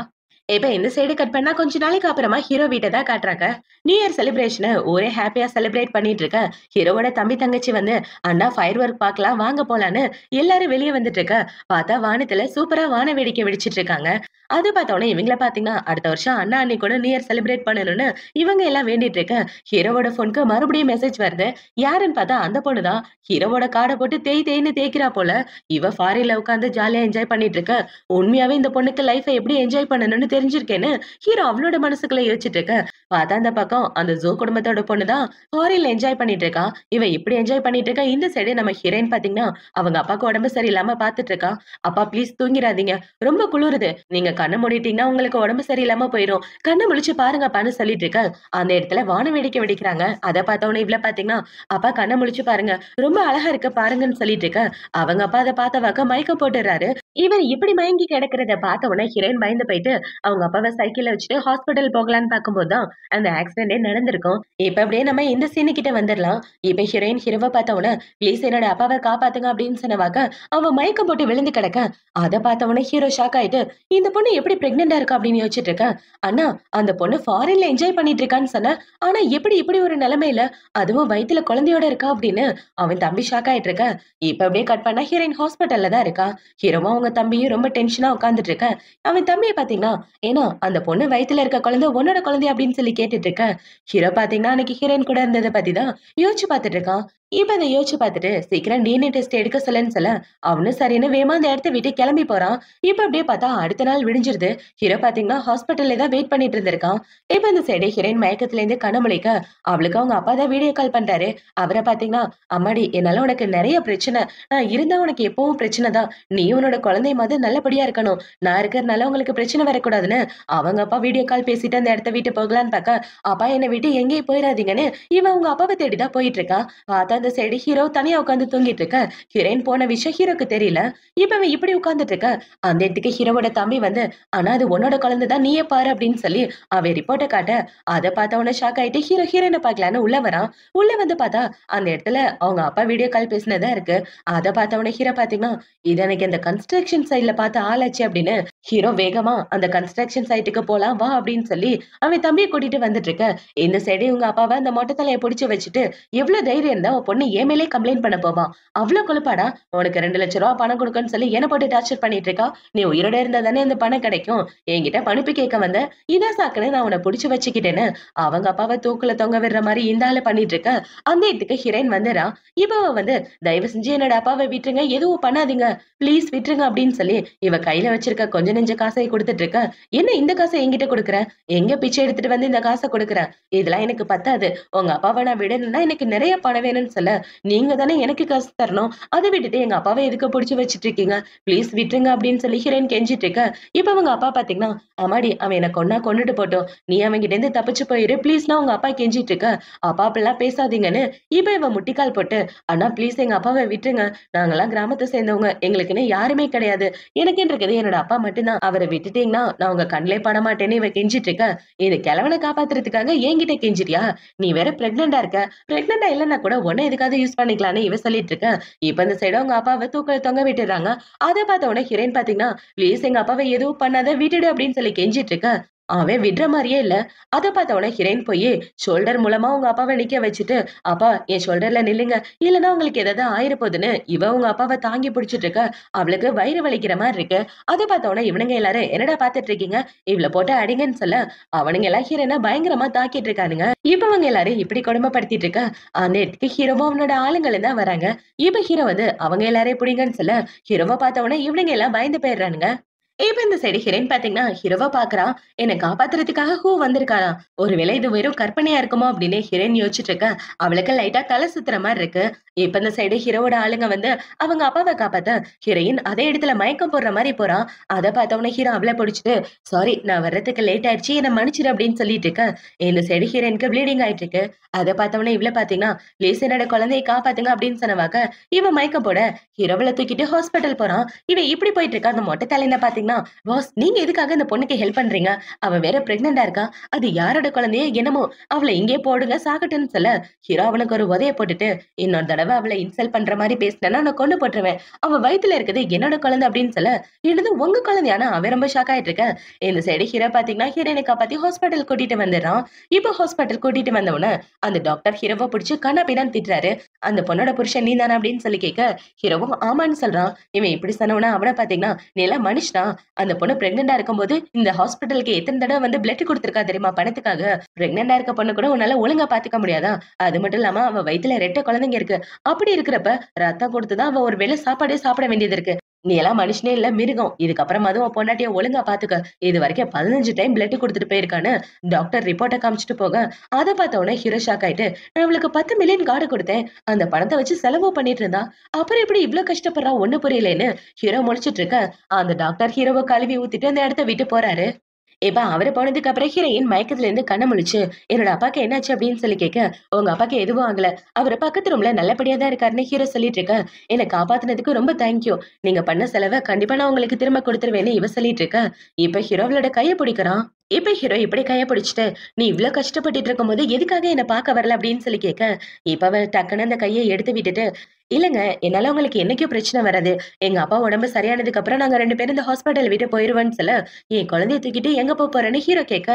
இப்ப இந்த சைடு கட் பண்ணா கொஞ்ச நாளைக்கு அப்புறமா ஹீரோ வீட்டை தான் காட்டுறாங்க. நியூ இயர் செலிப்ரேஷனை ஒரே ஹாப்பியா செலிப்ரேட் பண்ணிட்டு இருக்க ஹீரோவோட தம்பி தங்கச்சி வந்து அண்ணா ஃபயர் ஒர்க் பார்க்கலாம் வாங்க போலான்னு எல்லாரும் வெளியே வந்துட்டு இருக்க பார்த்தா வானத்துல சூப்பரா வான வேடிக்கை வெடிச்சிட்டு இருக்காங்க. அது பார்த்தோன்னே இவங்கள பாத்தீங்கன்னா அடுத்த வருஷம் அண்ணா அண்ணி கூட நியூ இயர் செலிப்ரேட் பண்ணணும்னு இவங்க எல்லாம் வேண்டிட்டு இருக்க ஹீரோவோட போனுக்கு மறுபடியும் மெசேஜ் வருது. யாருன்னு பார்த்தா அந்த பொண்ணுதான். ஹீரோவோட கார்டை போட்டு தேய் தேய்னு தேய்க்கிறா போல. இவ ஃபாரின்ல உட்காந்து ஜாலியா என்ஜாய் பண்ணிட்டு இருக்க. உண்மையாவே இந்த பொண்ணுக்கு லைஃபை எப்படி என்ஜாய் பண்ணணும்னு தெரிஞ்சிருக்கேன்னு ஹீரோ அவளோட மனசுக்குள்ள யோசிச்சுட்டு இருக்க. பார்த்தா அந்த பக்கம் அந்த ஜோ குடும்பத்தோட பொண்ணுதான் ஃபாரின்ல என்ஜாய் பண்ணிட்டு இருக்கா. இவ இப்படி என்ஜாய் பண்ணிட்டு இருக்கா. இந்த சைடு நம்ம ஹீரோயின் பாத்தீங்கன்னா அவங்க அப்பாவுக்கு உடம்பு சரியில்லாம பாத்துட்டு இருக்கா. அப்பா ப்ளீஸ் தூங்கிடாதீங்க, ரொம்ப குளிருது, நீங்க கண்ணை மூடிட்டீங்கன்னா உங்களுக்கு உடம்பு சரியில்லாம போயிரும், கண்ணை முழிச்சு பாருங்கப்பான்னு சொல்லிட்டு இருக்க. அந்த இடத்துல வான வேடிக்கை வெடிக்கிறாங்க. அதை பார்த்தவொடனே இவ்வளவு பாத்தீங்கன்னா அப்பா கண்ணை முழிச்சு பாருங்க, ரொம்ப அழகா இருக்க பாருங்கன்னு சொல்லிட்டு இருக்க. அவங்க அப்பா அதை பார்த்தவாக்க மயக்கம் போட்டுறாரு. இவன் இப்படி மயங்கி கிடக்கிறத பார்த்த உடனே ஹீரோயின் பயந்து போயிட்டு அவங்க அப்பாவை சைக்கிள்ல வச்சுட்டு ஹாஸ்பிட்டல் போகலான்னு பார்க்கும்போது தான் அந்த ஆக்சிடென்டே நடந்திருக்கும். இப்ப அப்படியே நம்ம இந்த சீனு கிட்ட வந்துடலாம். இப்ப ஹீரோயின் ஹீரோவை பார்த்த உடனே ப்ளீஸ் என்னோட அப்பாவை காப்பாத்துங்க அப்படின்னு சொன்னவாக்க அவன் மயக்கம் போட்டு விழுந்து கிடக்க. அதை பார்த்த உடனே ஹீரோ ஷாக் ஆயிட்டு இந்த பொண்ணு எப்படி பிரெக்னெண்டா இருக்கா அப்படின்னு யோசிச்சுட்டு இருக்க. அண்ணா அந்த பொண்ணு ஃபாரின்ல என்ஜாய் பண்ணிட்டு இருக்கான்னு சொன்ன, ஆனா எப்படி இப்படி ஒரு நிலைமையில அதுவும் வயித்துல குழந்தையோட இருக்கா அப்படின்னு அவன் தம்பி ஷாக் ஆயிட்டு இருக்க. இப்ப அப்படியே கட் பண்ணா ஹீரோயின் ஹாஸ்பிட்டல்ல தான் இருக்கா. ஹீரோவும் அவங்க தம்பியும் ரொம்ப டென்ஷனா உட்காந்துட்டு இருக்க. அவன் தம்பியை பாத்தீங்கன்னா ஏன்னா அந்த பொண்ணு வயித்துல இருக்க குழந்தை உன்னோட குழந்தை அப்படின்னு சொல்லி கேட்டுட்டு இருக்க. ஹீரோ பாத்தீங்கன்னா அன்னைக்கு ஹீரோயின் கூட இருந்ததை பத்தி தான் யோசிச்சு பார்த்துட்டு இருக்கான். இப்ப அதை யோசிச்சு பார்த்துட்டு சீக்கிரம் டிஎன்ஏ டெஸ்ட் எடுக்க சொல்லுன்னு சொல்ல அவனு சரின்னு வேமா அந்த இடத்த விட்டு கிளம்பி போறான். இப்ப அப்படியே பார்த்தா அடுத்த நாள் விடிஞ்சிருது. ஹீரோ பாத்தீங்கன்னா ஹாஸ்பிட்டல்ல தான் வெயிட் பண்ணிட்டு இருந்திருக்கான். இப்ப இந்த சைடு ஹீரோயின் மயக்கத்துல இருந்து கண்ணமுழிக்க அவளுக்கு அவங்க அப்பா தான் வீடியோ கால் பண்றாரு. அவரை பாத்தீங்கன்னா அம்மாடி என்னால உனக்கு நிறைய பிரச்சனை, நான் இருந்தா உனக்கு எப்பவும் பிரச்சனை தான், நீ உன்னோட குழந்தை மாதிரி நல்லபடியா இருக்கணும், நான் இருக்கிறதுனால உங்களுக்கு பிரச்சனை வரக்கூடாதுன்னு அவங்க அப்பா வீடியோ கால் பேசிட்டு அந்த இடத்த விட்டு போகலான்னு பார்க்க அப்பா என்னை விட்டு எங்கேயும் போயிடாதீங்கன்னு இவன் அவங்க அப்பாவை தேடிதான் போயிட்டு இருக்கா. பார்த்தா அந்த சைடு ஹீரோ தனியா உட்காந்து தூங்கிட்டு இருக்க. ஹீரோயின் போன விஷயம் ஹீரோக்கு தெரியல. இப்ப அவன் இப்படி உட்கார்ந்துட்டு இருக்க. அந்த இடத்துக்கு ஹீரோவோட தம்பி வந்து ஆனா அது உன்னோட குழந்தை தான், நீயே பாரு அப்படின்னு சொல்லி அவன் ரிப்போர்ட்டை காட்ட அதை பார்த்த உடனே ஷாக் ஆயிட்டு ஹீரோ ஹீரோயினை பார்க்கலான்னு உள்ள வரான். உள்ள வந்து பார்த்தா அந்த இடத்துல அவங்க அப்பா வீடியோ கால் பேசினதா இருக்கு. அதை பார்த்த உடனே ஹீரோ பாத்தீங்கன்னா இது எனக்கு அந்த கன்ஸ்ட்ரக்ஷன் சைட்ல பார்த்து ஆளாச்சு அப்படின்னு ஹீரோ வேகமா அந்த கன்ஸ்ட்ரக்ஷன் சைட்டுக்கு போலாம் வா அப்படின்னு சொல்லி அவன் தம்பியை கூட்டிட்டு வந்துட்டு இருக்க. இந்த சைடு உங்க அப்பாவை அந்த மொட்டை தலையை பிடிச்சு வச்சுட்டு எவ்வளவு தைரியம் இருந்தா உன் பொண்ணு ஏன் மேலே கம்ப்ளைண்ட் பண்ண போவான், அவ்வளவு கொழுப்பாடா, உனக்கு 2 லட்சம் ரூபாய் பணம் கொடுக்கன்னு சொல்லி என்ன போட்டு டார்ச்சர் பண்ணிட்டு இருக்கா, நீ உயிரோட இருந்தா தானே இந்த பணம் கிடைக்கும், என்கிட்ட பணிப்பு கேட்க வந்த, இதான் சாக்குன்னு நான் உன்னை பிடிச்சு வச்சுக்கிட்டேன்னு அவங்க அப்பாவை தூக்குல தொங்க விடுற மாதிரி இந்த ஆளு பண்ணிட்டு இருக்க. அந்த இடத்துக்கு ஹீரோயின் வந்துடா. இப்ப வந்து தயவு செஞ்சு என்னோட அப்பாவை விட்டுருங்க, எதுவும் பண்ணாதீங்க, பிளீஸ் விட்டுருங்க அப்படின்னு சொல்லி இவ கையில வச்சிருக்க கொஞ்ச நெஞ்ச காசை கொடுத்துட்டு இருக்க. என்ன இந்த காசை என்கிட்ட கொடுக்குற, எங்க பிச்சை எடுத்துட்டு வந்து இந்த காசை கொடுக்குற, இதெல்லாம் எனக்கு பத்தாது, உங்க அப்பாவை நான் விடணும்னா எனக்கு நிறைய பணம் வேணும்னு சொல்ல நீங்க தானே எனக்கு காசு தரணும், அதை விட்டுட்டு எங்க அப்பாவை எதுக்கு பிடிச்சு வச்சிட்டு இருக்கீங்க, பிளீஸ் விட்டுருங்க அப்படின்னு சொல்லி ஹீரோயின் கெஞ்சிட்டு இருக்க. இப்ப அவங்க அப்பா பாத்தீங்கன்னா அம்மாடி அவன் என்ன கொன்னா கொண்டுட்டு போட்டோம், நீ அவங்கிட்ட இருந்து தப்பிச்சு போயிரு ப்ளீஸ்னா உங்க அப்பா கெஞ்சிட்டு இருக்க. அப்பா அப்படிலாம் பேசாதீங்கன்னு இப்ப இவன் முட்டிக்கால் போட்டு அண்ணா ப்ளீஸ் எங்க அப்பாவை விட்டுருங்க, நாங்கெல்லாம் கிராமத்தை சேர்ந்தவங்க, எங்களுக்குன்னு யாருமே கிடையாது, எனக்குன்னு இருக்குது என்னோட அப்பா மட்டும்தான், அவரை விட்டுட்டீங்கன்னா நான் உங்க கண்ணிலே பட மாட்டேன்னு இவ கெஞ்சிட்டு இருக்க. இது கிழவனை காப்பாத்துறதுக்காக என்கிட்ட கெஞ்சிட்டியா, நீ வேற பிரெக்னண்டா இருக்க, பிரெக்னண்டா இல்லைன்னா கூட உன்னை எதுக்காவது யூஸ் பண்ணிக்கலான்னு இவ சொல்லிட்டு இருக்க. இப்ப இந்த சைடு அவங்க அப்பாவை தூக்கல தொங்க விட்டுறாங்க. அதை பார்த்த உடனே ஹீரோயின் பாத்தீங்கன்னா ப்ளீஸ் எங்க அப்பாவை எதுவும் பண்ணாத விட்டுடு அப்படின்னு சொல்லி கெஞ்சிட்டு இருக்க. அவன் விடுற மாதிரியே இல்ல. அதை பார்த்த உடனே ஹீரோயின் போய் ஷோல்டர் மூலமா உங்க அப்பாவை நிக்க வச்சுட்டு அப்பா என் ஷோல்டர்ல நில்லுங்க, இல்லன்னா உங்களுக்கு ஏதாவது ஆயிர போகுதுன்னு இவ உங்க அப்பாவை தாங்கி பிடிச்சிட்டு இருக்க. அவளுக்கு வயிறு வலிக்கிற மாதிரி இருக்கு. அதை பார்த்த உடனே இவனுங்க எல்லாரும் என்னடா பாத்துட்டு இருக்கீங்க, இவளை போட்டு அடிங்கன்னு சொல்ல அவனுங்க எல்லாம் ஹீரோனா பயங்கரமா தாக்கிட்டு இருக்கானுங்க. இப்ப அவங்க எல்லாரும் இப்படி கொடுமைப்படுத்திட்டு இருக்க. அந்த இடத்துக்கு ஹீரோவும் அவனோட ஆளுங்களும் தான் வராங்க. இப்ப ஹீரோ வந்து அவங்க எல்லாரையும் பிடிங்கன்னு சொல்ல ஹீரோவை பார்த்த உடனே இவனுங்க எல்லாம் பயந்து போயிடுறானுங்க. இப்ப இந்த சைடு ஹீரோயின் பாத்தீங்கன்னா ஹீரோவா பாக்குறா. என்னை காப்பாத்துறதுக்காக ஹூ வந்திருக்காரா, ஒருவேளை இது வெறும் கற்பனையா இருக்குமோ அப்படின்னு ஹீரோயின் யோசிச்சுட்டு இருக்க. அவளுக்கு லைட்டா தலை சுத்துற மாதிரி இருக்கு. இப்ப இந்த சைடு ஹீரோவோட ஆளுங்க வந்து அவங்க அப்பாவை காப்பாத்த ஹீரோயின் அதே இடத்துல மயக்கம் போடுற மாதிரி போறான். அதை பார்த்தவன ஹீரோ அவளை பிடிச்சிட்டு சாரி நான் வர்றதுக்கு லேட் ஆயிடுச்சு என்ன மன்னிச்சிரு அப்படின்னு சொல்லிட்டு இருக்க. இந்த சைடு ஹீரோயினுக்கு ப்ளீடிங் ஆயிட்டு இருக்கு. அதை பார்த்தவன இவ்வளவு பாத்தீங்கன்னா ப்ளீஸ் என்னோட குழந்தையை காப்பாத்துங்க அப்படின்னு சொன்னவாக்க இவன் மயக்கம் போட ஹீரோவில தூக்கிட்டு ஹாஸ்பிட்டல் போறான். இவன் இப்படி போயிட்டு இருக்கா. அந்த மொட்டை தலையில பாத்தீங்கன்னா பாஸ் நீங்க எதுக்காக இந்த பொண்ணுக்கு ஹெல்ப் பண்றீங்க, அவ வேற பிரெக்னண்டா இருக்கா, அது யாரோட குழந்தையோ என்னமோ, அவளை இங்கே போடுங்க சாகட்டுன்னு சொல்ல ஹீரோ அவனுக்கு ஒரு உதைய போட்டுட்டு இன்னொரு தடவை தடவை அவளை இன்சல்ட் பண்ற மாதிரி பேசினேன்னா நான் கொண்டு போட்டுருவேன். அவ வயித்துல இருக்குது என்னோட குழந்தை அப்படின்னு சொல்ல, என்னது உங்க குழந்தையானா அவன் ரொம்ப ஷாக் ஆயிட்டு இருக்கேன். இந்த சைடு ஹீரோ பாத்தீங்கன்னா ஹீரோயினை காப்பாத்தி ஹாஸ்பிட்டல் கூட்டிட்டு வந்துடுறான். இப்போ ஹாஸ்பிட்டல் கூட்டிட்டு வந்தவன அந்த டாக்டர் ஹீரோவை பிடிச்சு கண்ணா பின்னான்னு திட்டுறாரு. அந்த பொண்ணோட புருஷன் நீ தானே அப்படின்னு சொல்லி கேட்க, ஹீரோவும் ஆமான்னு சொல்றான். இவன் இப்படி சொன்னவனா அவனை பாத்தீங்கன்னா நீ எல்லாம் மனுஷனா? அந்த பொண்ணு பிரெக்னெண்டா இருக்கும்போது இந்த ஹாஸ்பிட்டலுக்கு எத்தனை தடவை வந்து பிளட் கொடுத்திருக்கா தெரியுமா பணத்துக்காக? பிரெக்னெண்டா இருக்க பொண்ணு கூட உன்னால ஒழுங்கா பாத்துக்க முடியாதா? அது மட்டும் இல்லாம அவ வயித்துல 2 குழந்தைங்க இருக்கு. அப்படி இருக்கிறப்ப ரத்தம் கொடுத்துதான் அவ ஒரு வேளை சாப்பாடே சாப்பிட வேண்டியது இருக்கு. நீ எல்லாம் மனுஷனே இல்ல மிருகம். இதுக்கப்புறமாவது உன் பொண்டாட்டிய ஒழுங்கா பாத்துக்க. இது வரைக்கும் 15 டைம் பிளட் குடுத்துட்டு போயிருக்கான்னு டாக்டர் ரிப்போர்ட்ட காமிச்சுட்டு போக, அத பார்த்த உடனே ஹீரோ ஷாக் ஆயிட்டு, நான் அவளுக்கு 10 மில்லியன் கார்டு குடுத்தேன். அந்த பணத்த வச்சு செலவு பண்ணிட்டு இருந்தா. அப்புறம் எப்படி இவ்ளோ கஷ்டப்படுறா ஒண்ணும் புரியலன்னு ஹீரோ முழிச்சிட்டு இருக்க, அந்த டாக்டர் ஹீரோவ கழுவி ஊத்திட்டு அந்த இடத்த விட்டு போறாரு. இப்ப அவரு போனதுக்கு அப்புறம் ஹீரோயின் மயக்கத்துல இருந்து கண்ண முழிச்சு, என்னோட அப்பாக்கு என்னாச்சு அப்படின்னு சொல்லி கேட்க, உங்க அப்பாக்கு எதுவும் ஆகல. அவரு பக்கத்து ரூம்ல நல்லபடியா தான் இருக்காருன்னு ஹீரோ சொல்லிட்டு இருக்க, என்ன காப்பாத்துனதுக்கு ரொம்ப தேங்க்யூ. நீங்க பண்ண செலவ கண்டிப்பா நான் உங்களுக்கு திரும்ப கொடுத்துருவேன்னு இவ சொல்லிட்டு இருக்க. இப்ப ஹீரோவளோட கைய பிடிக்கிறான். இப்ப ஹீரோ இப்படி கைய பிடிச்சிட்டு, நீ இவ்ளோ கஷ்டப்பட்டுட்டு இருக்கும்போது எதுக்காக என்ன பார்க்க வரல அப்படின்னு சொல்லி கேட்க, இப்ப அவ டக்குன்னு அந்த கைய எடுத்து விட்டுட்டு, இல்லங்க என்னால உங்களுக்கு என்னைக்கும் பிரச்சனை வராது. எங்க அப்பா உடம்பு சரியானதுக்கு அப்புறம் நாங்க 2 பேரும் இந்த ஹாஸ்பிட்டல் விட்டு போயிருவோம்ன்னு சொல்ல, என் குழந்தைய தூக்கிட்டு எங்க போறேன்னு ஹீரோ கேட்க,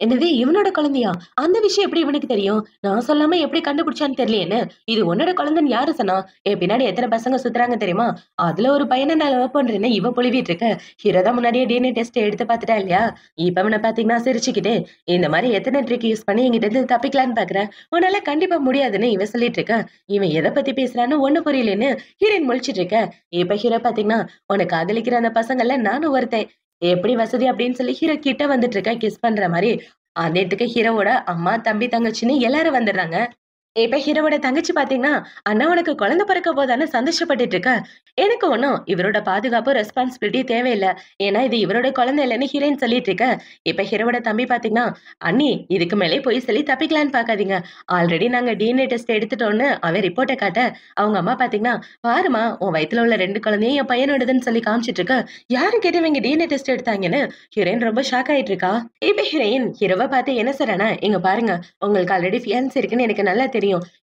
என்னது இவனோட குழந்தையா? அந்த விஷயம் எப்படி இவனுக்கு தெரியும்? நான் சொல்லாம எப்படி கண்டுபிடிச்சான்னு தெரியலையேன்னு. இது உன்னோட குழந்தைன்னு யாரு சொன்னா? என் பின்னாடி எத்தனை பசங்க சுத்துறாங்க தெரியுமா? அதுல ஒரு பையனை நான் லவ் பண்றேன்னு இவ புழுவிட்டு இருக்க. ஹீரோ தான் முன்னாடியே டிஎன்ஏ டெஸ்ட் எடுத்து பார்த்துட்டா இல்லையா? இப்ப இவனை பாத்தீங்கன்னா சிரிச்சுக்கிட்டே, இந்த மாதிரி எத்தனை ட்ரிக் யூஸ் பண்ணி என்கிட்ட இருந்து தப்பிக்கலான்னு பாக்குறேன். உன்னால கண்டிப்பா முடியாதுன்னு இவ சொல்லிட்டு இருக்க. இவன் எதை பத்தி பேசுறான்னு ஒண்ணு புரியலன்னு ஹீரோயின் முழிச்சிட்டு இருக்க. இப்ப ஹீரோ பாத்தீங்கன்னா, உனக்கு காதலிக்கிற அந்த பசங்கள்ல நானும் ஒருத்தன். எப்படி வசதி அப்படின்னு சொல்லி ஹீரோ கிட்ட வந்துட்டு இருக்க கிஸ் பண்ற மாதிரி. அந்த இடத்துக்கு ஹீரோவோட அம்மா, தம்பி, தங்கச்சின்னு எல்லாரும் வந்துடுறாங்க. இப்ப ஹீரோவோட தங்கச்சி பாத்தீங்கன்னா, "அண்ணா உனக்கு குழந்தை பிறக்க போதான்னு சந்தோஷப்பட்டுட்டு இருக்க. எனக்கு ஒண்ணும் இவரோட பாதுகாப்பு, ரெஸ்பான்சிபிலிட்டி தேவையில்ல. ஏன்னா இது இவரோட குழந்தை இல்லன்னு ஹீரோயின் சொல்லிட்டு இருக்க. இப்ப ஹீரோவோட தம்பி பாத்தீங்கன்னா, "அண்ணி இதுக்கு மேலே பொய் சொல்லி தப்பிக்கலான்னு பாக்காதீங்க. ஆல்ரெடி நாங்க டிஎன்ஏ டெஸ்ட் எடுத்துட்டோம்னு" அவன் ரிப்போர்ட்ட காட்ட, அவங்க அம்மா பாத்தீங்கன்னா, "பாரும்மா உன் வயித்துல உள்ள 2 குழந்தையும் என் பையனோடதுன்னு சொல்லி காமிச்சிட்டு இருக்க. யாரு கேட்டு இவங்க டிஎன்ஏ டெஸ்ட் எடுத்தாங்கன்னு" ஹீரோயின் ரொம்ப ஷாக் ஆயிட்டு இருக்கா. இப்ப ஹீரோயின் ஹீரோவ பார்த்து என்ன சொல்றானா, "இங்க பாருங்க உங்களுக்கு ஆல்ரெடி ஃபியான்சி இருக்குன்னு எனக்கு நல்லா தெரியும்.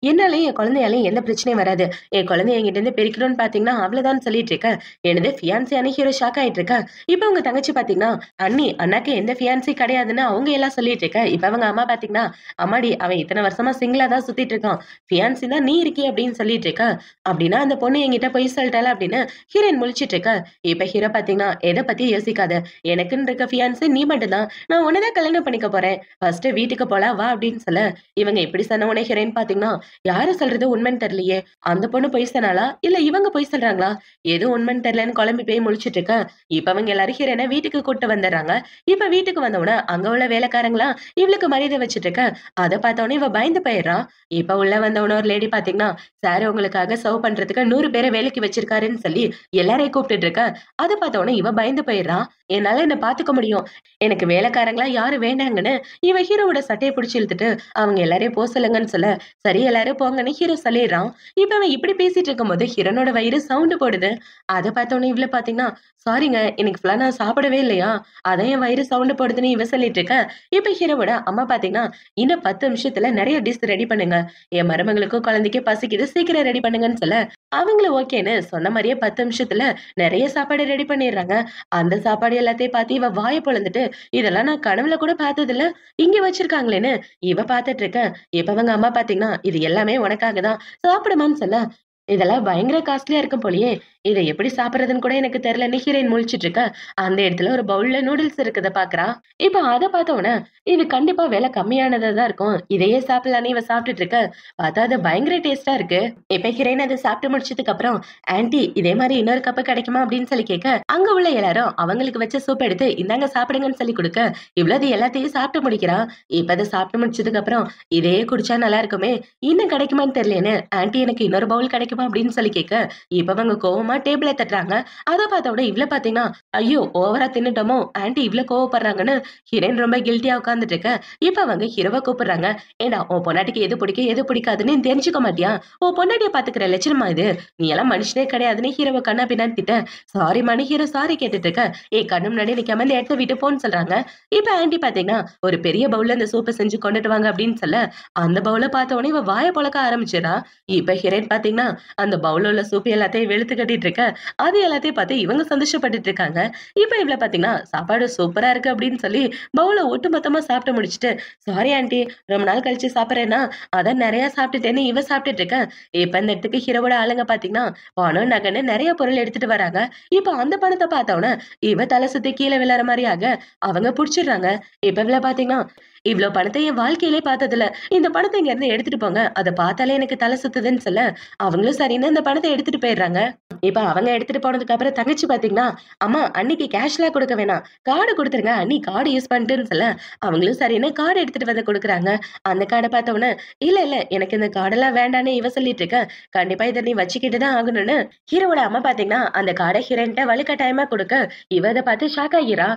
என்னாலயும் என் குழந்தையாலயும் எந்த பிரச்சனையும் வராது. என் குழந்தைய என்கிட்ட இருந்து பிரிக்கணும்னு பாத்தீங்கன்னா அவ்வளவுதான் சொல்லிட்டு இருக்க. என்னது ஃபியான்சியான ஹீரோ ஷாக் ஆயிட்டு இருக்க. இப்ப உங்க தங்கச்சி பாத்தீங்கன்னா, அண்ணி அண்ணாக்கு எந்த ஃபியான்சி கிடையாதுன்னு அவங்க எல்லாம் சொல்லிட்டு இருக்க. இப்ப அவங்க அம்மா பாத்தீங்கன்னா, அம்மாடி அவன் இத்தனை வருஷமா சிங்கிளா தான் சுத்திட்டு இருக்கான். ஃபியான்சி தான் நீ இருக்கியே அப்படின்னு சொல்லிட்டு இருக்க. அப்படின்னா அந்த பொண்ணு என்கிட்ட பொய் சொல்லிட்டால அப்படின்னு ஹீரோயின் முழிச்சிட்டு இருக்க. இப்ப ஹீரோ பாத்தீங்கன்னா, எதை பத்தி யோசிக்காத. எனக்குன்னு இருக்க ஃபியான்சி நீ மட்டும்தான். நான் உன்னதான் கல்யாணம் பண்ணிக்க போறேன். ஃபர்ஸ்ட் வீட்டுக்கு போலாம் வா அப்படின்னு சொல்ல, இவங்க இப்படி சொன்ன உடனே ஹீரோயின் பாத்தீங்கன்னா, யாரு சொல்றது உண்மைன்னு தெரியலையே. அந்த பொண்ணு பொய் சொன்னாளா? இல்ல இவங்க பொய் சொல்றாங்களா? எது உண்மைன்னு தெரியலன்னு குழம்பி போய் முழிச்சிட்டு இருக்க. இப்ப அவங்க எல்லாரும் ஹீரோயின வீட்டுக்கு கூட்டு வந்துடுறாங்க. இப்ப வீட்டுக்கு வந்தவுடனே அங்க உள்ள வேலைக்காரங்களா இவளுக்கு மரியாதை வச்சுட்டு இருக்க. அத பார்த்த உடனே இவ பயந்து போயிடுறான். இப்ப உள்ள வந்தவன ஒரு லேடி பாத்தீங்கன்னா, சார் உங்களுக்காக சர்வ் பண்றதுக்கு 100 பேரை வேலைக்கு வச்சிருக்காருன்னு சொல்லி எல்லாரையும் கூப்பிட்டுட்டு இருக்க. அத பார்த்த உடனே இவ பயந்து போயிடுறான். என்னால என்ன பாத்துக்க முடியும். எனக்கு வேலைக்காரங்களா யாரும் வேண்டாங்கன்னு இவ ஹீரோவோட சட்டையை பிடிச்சு இழுத்துட்டு அவங்க எல்லாரையும் போ சொல்லுங்கன்னு சொல்ல, சரி எல்லாரும் போங்கன்னு ஹீரோ சொல்லிடுறான். இப்ப அவன் இப்படி பேசிட்டு இருக்கும்போது ஹீரோனோட வயிறு சவுண்ட் போடுது. அத பார்த்தோன்னே இவ்ள பாத்தீங்கன்னா, சாரிங்க இன்னைக்கு ஃபுல்லா நான் சாப்பிடவே இல்லையா? அதான் என் வயிறு சவுண்ட் போடுதுன்னு இவ சொல்லிட்டு இருக்க. இப்ப ஹீரோவோட அம்மா பாத்தீங்கன்னா, இன்னும் 10 நிமிஷத்துல நிறைய டிஷ் ரெடி பண்ணுங்க. என் மருமகளுக்கும் குழந்தைக்கும் பசிக்குது சீக்கிரம் ரெடி பண்ணுங்கன்னு சொல்ல, அவங்களும் ஓகேன்னு சொன்ன மாதிரியே 10 நிமிஷத்துல நிறைய சாப்பாடு ரெடி பண்ணிடுறாங்க. அந்த சாப்பாடு எல்லாத்தையும் பார்த்து இவ வாய பொளந்துட்டு, இதெல்லாம் நான் கனவுல கூட பார்த்ததில்ல. இங்க வச்சிருக்காங்களேன்னு இவ பார்த்துட்டு இருக்க. இப்ப அவங்க அம்மா பாத்தீங்கன்னா, இது எல்லாமே உனக்காக தான். சாப்பிடுமான்னு சொல்ல, இதெல்லாம் பயங்கர காஸ்ட்லியா இருக்கும் போலயே. இத எப்படி சாப்பிடுறதுன்னு கூட எனக்கு தெரியலன்னு ஹீரோயின் முழிச்சிட்டு இருக்க. அந்த இடத்துல ஒரு பவுல்ல நூடுல்ஸ் இருக்கத பாக்குறா. இப்ப அத பார்த்த உடனே, இது கண்டிப்பா விலை கம்மியானதா தான் இருக்கும். இதையே சாப்பிடலான்னு இவ சாப்பிட்டுட்டு இருக்க. பார்த்தா அது பயங்கர டேஸ்டா இருக்கு. இப்ப ஹீரோயின் அத சாப்பிட்டு முடிச்சதுக்கு அப்புறம், ஆன்ட்டி இதே மாதிரி இன்னொரு கப் கிடைக்குமா அப்படின்னு சொல்லி கேட்க, அங்க உள்ள எல்லாரும் அவங்களுக்கு வச்ச சூப் எடுத்து இந்தாங்க சாப்பிடுங்கன்னு சொல்லி கொடுக்க, இவ்வளவு எல்லாத்தையும் சாப்பிட்டு முடிக்கிறா. இப்ப அத சாப்பிட்டு முடிச்சதுக்கு அப்புறம், இதையே குடிச்சா நல்லா இருக்குமே, இன்னும் கிடைக்குமான்னு தெரியலன்னு, ஆன்ட்டி எனக்கு இன்னொரு பவுல் கிடைக்குமா வேணுமா அப்படின்னு சொல்லி கேட்க, இப்ப அவங்க கோவமா டேபிள தட்டுறாங்க. அத பார்த்த உடனே இவ்ள பாத்தீங்கன்னா, ஐயோ! ஓவரா தின்னுட்டோமோ! ஆன்டி இவ்ளோ கோவப்படுறாங்கன்னு ஹீரோயின் ரொம்ப கில்ட்டியா உட்கார்ந்துட்டு இருக்க. இப்ப அவங்க ஹீரோவ கூப்பிடுறாங்க. ஏன்டா உன் பொண்டாட்டிக்கு எது பிடிக்கும், எது பிடிக்காதுன்னு தெரிஞ்சுக்க மாட்டியா? உன் பொண்டாட்டிய பாத்துக்கிற லட்சணமா இது? நீ எல்லாம் மனுஷனே கிடையாதுன்னு ஹீரோவ கண்ணா பின்னான்னு திட்ட. சாரிம்மான்னு ஹீரோ சாரி கேட்டுட்டு இருக்க. ஏய் கண்ணு முன்னாடி நிக்காம இந்த இடத்த விட்டு போன்னு சொல்றாங்க. இப்ப ஆன்டி பாத்தீங்கன்னா, ஒரு பெரிய பவுல்ல இந்த சூப்ப செஞ்சு கொண்டுட்டு வாங்க அப்படின்னு சொல்ல, அந்த பவுல பார்த்த உடனே இவ வாய பொளக்க ஆரம்பிச்சிடுறா. இப்ப ஹீரோயின் பாத்தீங்கன்னா, அந்த பவுல்ல உள்ள சூப் எல்லாத்தையும் வெளுத்து கட்டிட்டு இருக்க. அது எல்லாத்தையும் பார்த்து இவங்க சந்தோஷப்பட்டுட்டு இருக்காங்க. இப்ப இவள பாத்தீங்கன்னா, சாப்பாடு சூப்பரா இருக்கு அப்படின்னு சொல்லி பவுல ஒட்டு மொத்தமா சாப்பிட்டு முடிச்சுட்டு, சாரி ஆன்டி ரொம்ப நாள் கழிச்சு சாப்பிடுறேன்னா, அதான் நெறைய சாப்பிட்டுட்டேன்னு இவ சாப்பிட்டுட்டு இருக்க. இப்ப இந்த இடத்துக்கு ஹீரோவோட ஆளுங்க பாத்தீங்கன்னா, பணம், நகைன்னு நெறைய பொருள் எடுத்துட்டு வராங்க. இப்ப அந்த பணத்த பார்த்தவுடனே, இவ தல சுத்தி கீழ விழற மாரி ஆக, அவங்க புடிச்சிடுறாங்க. இப்ப இவள பாத்தீங்கன்னா, "இவ்ளோ பணத்த என் வாழ்க்கையிலே பார்த்ததில்ல. இந்த பணத்த இங்கருந்து எடுத்துட்டு போங்க. அத பார்த்தாலே எனக்கு தல சுத்துதுன்னு" சொல்ல, அவங்களும் சரின்னு அந்த பணத்த எடுத்துட்டு போயிடுறாங்க. இப்ப அவங்க எடுத்துட்டு போனதுக்கு அப்புறம் தங்கச்சி பாத்தீங்கன்னா, "அம்மா அண்ணிக்கு கேஷ்லாம் குடுக்க வேணாம். கார்டு குடுத்துருங்க. அண்ணி கார்டு யூஸ் பண்ணட்டுன்னு" சொல்ல, அவங்களும் சரின்னு கார்டு எடுத்துட்டு வந்து குடுக்குறாங்க. அந்த கார்ட பார்த்தவுடனே, "இல்ல, இல்ல எனக்கு இந்த கார்டெல்லாம் வேண்டான்னு" இவ சொல்லிட்டு இருக்க. "கண்டிப்பா இத நீ வச்சுக்கிட்டு தான் ஆகணும்னு" ஹீரோவோட அம்மா பாத்தீங்கன்னா, அந்த கார்ட ஹீரோயின்ட்ட வலுக்கட்டாயமா குடுக்க, இவ அத பார்த்து ஷாக் ஆகிறா.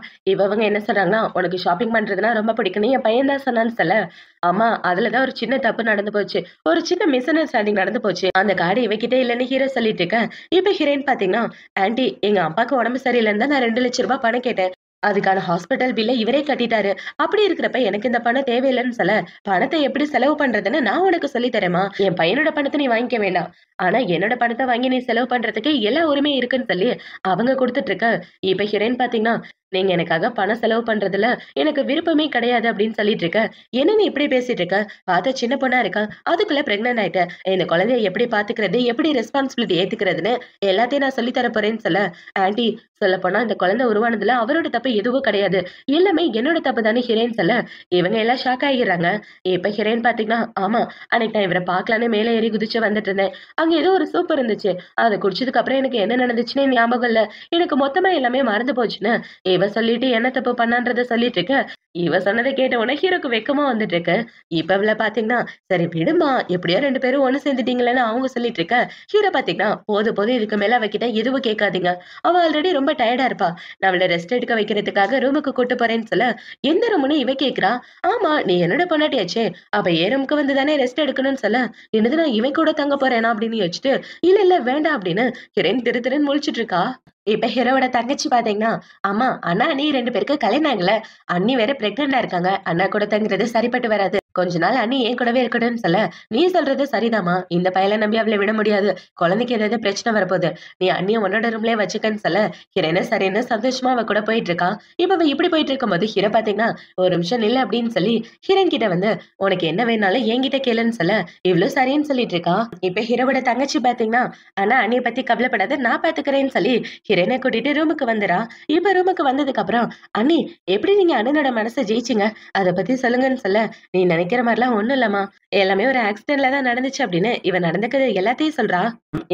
அவங்க என்ன சொல்றாங்கன்னா, "உனக்கு ஷாப்பிங் பண்றதுன்னா ரொம்ப பிடிக்கும்னு என் பையன் தான் சொன்னான்னு" சொல்ல, "அம்மா அதுல தான் ஒரு சின்ன தப்பு நடந்து போச்சு. ஒரு சின்ன மிஸ் அண்டர்ஸ்டாண்டிங் நடந்து போச்சு. அந்த கார்டு இவகிட்ட இல்லன்னு" ஹீரோ சொல்லிட்டு இருக்க. இப்ப ஹீரோயின் பாத்தீங்கன்னா, "ஆன்டி எங்க அப்பாக்கு உடம்பு சரியில்லன்னு தான் நான் 2,00,000 பணம் கேட்டேன். அதுக்கான ஹாஸ்பிட்டல் பில்ல இவரே கட்டிட்டாரு. அப்படி இருக்கிறப்ப எனக்கு இந்த பணம் தேவையில்லன்னு சொல்ல, பணத்த எப்படி செலவு பண்றதுன்னு நான் உனக்கு சொல்லி தரேன்மா. என் பையனோட பணத்த நீ வாங்கிக்க வேண்டாம். ஆனா என்னோட பணத்த வாங்கி நீ செலவு பண்றதுக்கு எல்லா உரிமையும் இருக்குன்னு" சொல்லி அவங்க குடுத்துட்டு இருக்க. இப்ப ஹீரோயின் பாத்தீங்கன்னா, "நீங்க எனக்காக பணம் செலவு பண்றதுல எனக்கு விருப்பமே கிடையாது" அப்படின்னு சொல்லிட்டு இருக்க. "என்ன நீ இப்படி பேசிட்டு இருக்க? பார்த்தா சின்ன பொண்ணா இருக்கா. அதுக்குள்ள பிரெக்னன்ட் ஆயிட்ட. இந்த குழந்தைய எப்படி பாத்துக்கிறது, எப்படி ரெஸ்பான்சிபிலிட்டி ஏத்துக்கிறதுன்னு எல்லாத்தையும் நான் சொல்லி தர போறேன்னு" சொல்ல, "ஆன்டி சொல்லப்போனா இந்த குழந்தை உருவானதுல அவரோட தப்பு எதுவும் கிடையாது. எல்லாமே என்னோட தப்பு தானே" ஹீரோயின் சொல்ல, இவங்க எல்லாம் ஷாக் ஆகிடுறாங்க. இப்ப ஹீரோயின் பாத்தீங்கன்னா, "ஆமா அன்னைக்கு நான் இவர பார்க்கலான்னு மேல ஏறி குதிச்சு வந்துட்டு இருந்தேன். அங்க ஏதோ ஒரு சூப் இருந்துச்சு. அத குடிச்சதுக்கு அப்புறம் எனக்கு என்ன நடந்துச்சுன்னே ஞாபகம் இல்ல. எனக்கு மொத்தமா எல்லாமே மறந்து போச்சுன்னு" இவ சொல்லிட்டு என்ன தப்பு பண்ணான்றத சொல்லிட்டு இருக்க. இவ சொன்னத கேட்ட உடனே ஹீரோக்கு வெட்கமா வந்துட்டு இருக்கு. இப்ப இவள பாத்தீங்கன்னா, "சரி விடும்மா, எப்படியோ 2 பேரும் ஒண்ணு சேர்ந்துட்டீங்களேன்னு" அவங்க சொல்லிட்டு இருக்க. ஹீரோ பாத்தீங்கன்னா, "போதும் போதும் இதுக்கு மேல அவகிட்ட எதுவும் கேட்காதீங்க. அவ ஆல்ரெடி ரொம்ப டயர்டா இருப்பா. நான் அவள ரெஸ்ட் எடுக்க வைக்கிறதுக்காக ரூமுக்கு கூட்டு போறேன்னு" சொல்ல, எந்த ரூம்னு இவ கேக்குறா. "ஆமா நீ என்னோட பொண்டாட்டியாச்சே. அப்ப என் ரூமுக்கு வந்து தானே ரெஸ்ட் எடுக்கணும்னு" சொல்ல, "என்னது நான் இவன் கூட தங்க போறேனா?" அப்படின்னு யோசிச்சுட்டு, "இல்ல இல்ல வேண்டாம்" அப்படின்னு ஹீரோயின் திரு திருன்னு முழிச்சுட்டு இருக்கா. இப்ப ஹீரோவோட தங்கச்சி பாத்தீங்கன்னா, "அம்மா அண்ணா, அண்ணி 2 பேருக்கு கல்யாணம் ஆகல. அண்ணி வேற பிரெக்னன்ட்டா இருக்காங்க. அண்ணா கூட தங்குறது சரிப்பட்டு வராது. கொஞ்ச நாள் அண்ணி என் கூடவே இருக்கட்டும்னு" சொல்ல, "நீ சொல்றது சரிதாம்மா. இந்த பயல நம்பி அவள விட முடியாது. குழந்தைக்கு ஏதாவது பிரச்சனை வரப்போகுது. நீ அண்ணிய உன்னோட ரூம்லயே வச்சுக்கன்னு" சொல்ல, ஹீரோயினும் சரின்னு சந்தோஷமா அவ கூட போயிட்டு இருக்கா. இப்ப அவ இப்படி போயிட்டு இருக்கும்போது ஹீரோ பாத்தீங்கன்னா, "ஒரு நிமிஷம் நில்லு" அப்படின்னு சொல்லி ஹீரோயின் கிட்ட வந்து, "உனக்கு என்ன வேணாலும் என்கிட்ட கேளுன்னு" சொல்ல, இவளும் சரின்னு சொல்லிட்டு இருக்கா. இப்ப ஹீரோவோட தங்கச்சி பாத்தீங்கன்னா, "அண்ணா அண்ணிய பத்தி கவலைப்படாத, நான் பாத்துக்கிறேன்னு" சொல்லி ஹீரோயின கூட்டிட்டு ரூமுக்கு வந்துறா. இப்ப ரூமுக்கு வந்ததுக்கு அப்புறம், "அண்ணி எப்படி நீங்க அண்ணனோட மனச ஜெயிச்சீங்க? அத பத்தி சொல்லுங்கன்னு" சொல்ல, "நீ நினைக்கிற மாரிலாம் ஒண்ணும் இல்லம்மா. எல்லாமே ஒரு ஆக்சிடென்ட்ல தான் நடந்துச்சு" அப்படின்னு இவ நடந்துக்கிறது எல்லாத்தையும் சொல்றா.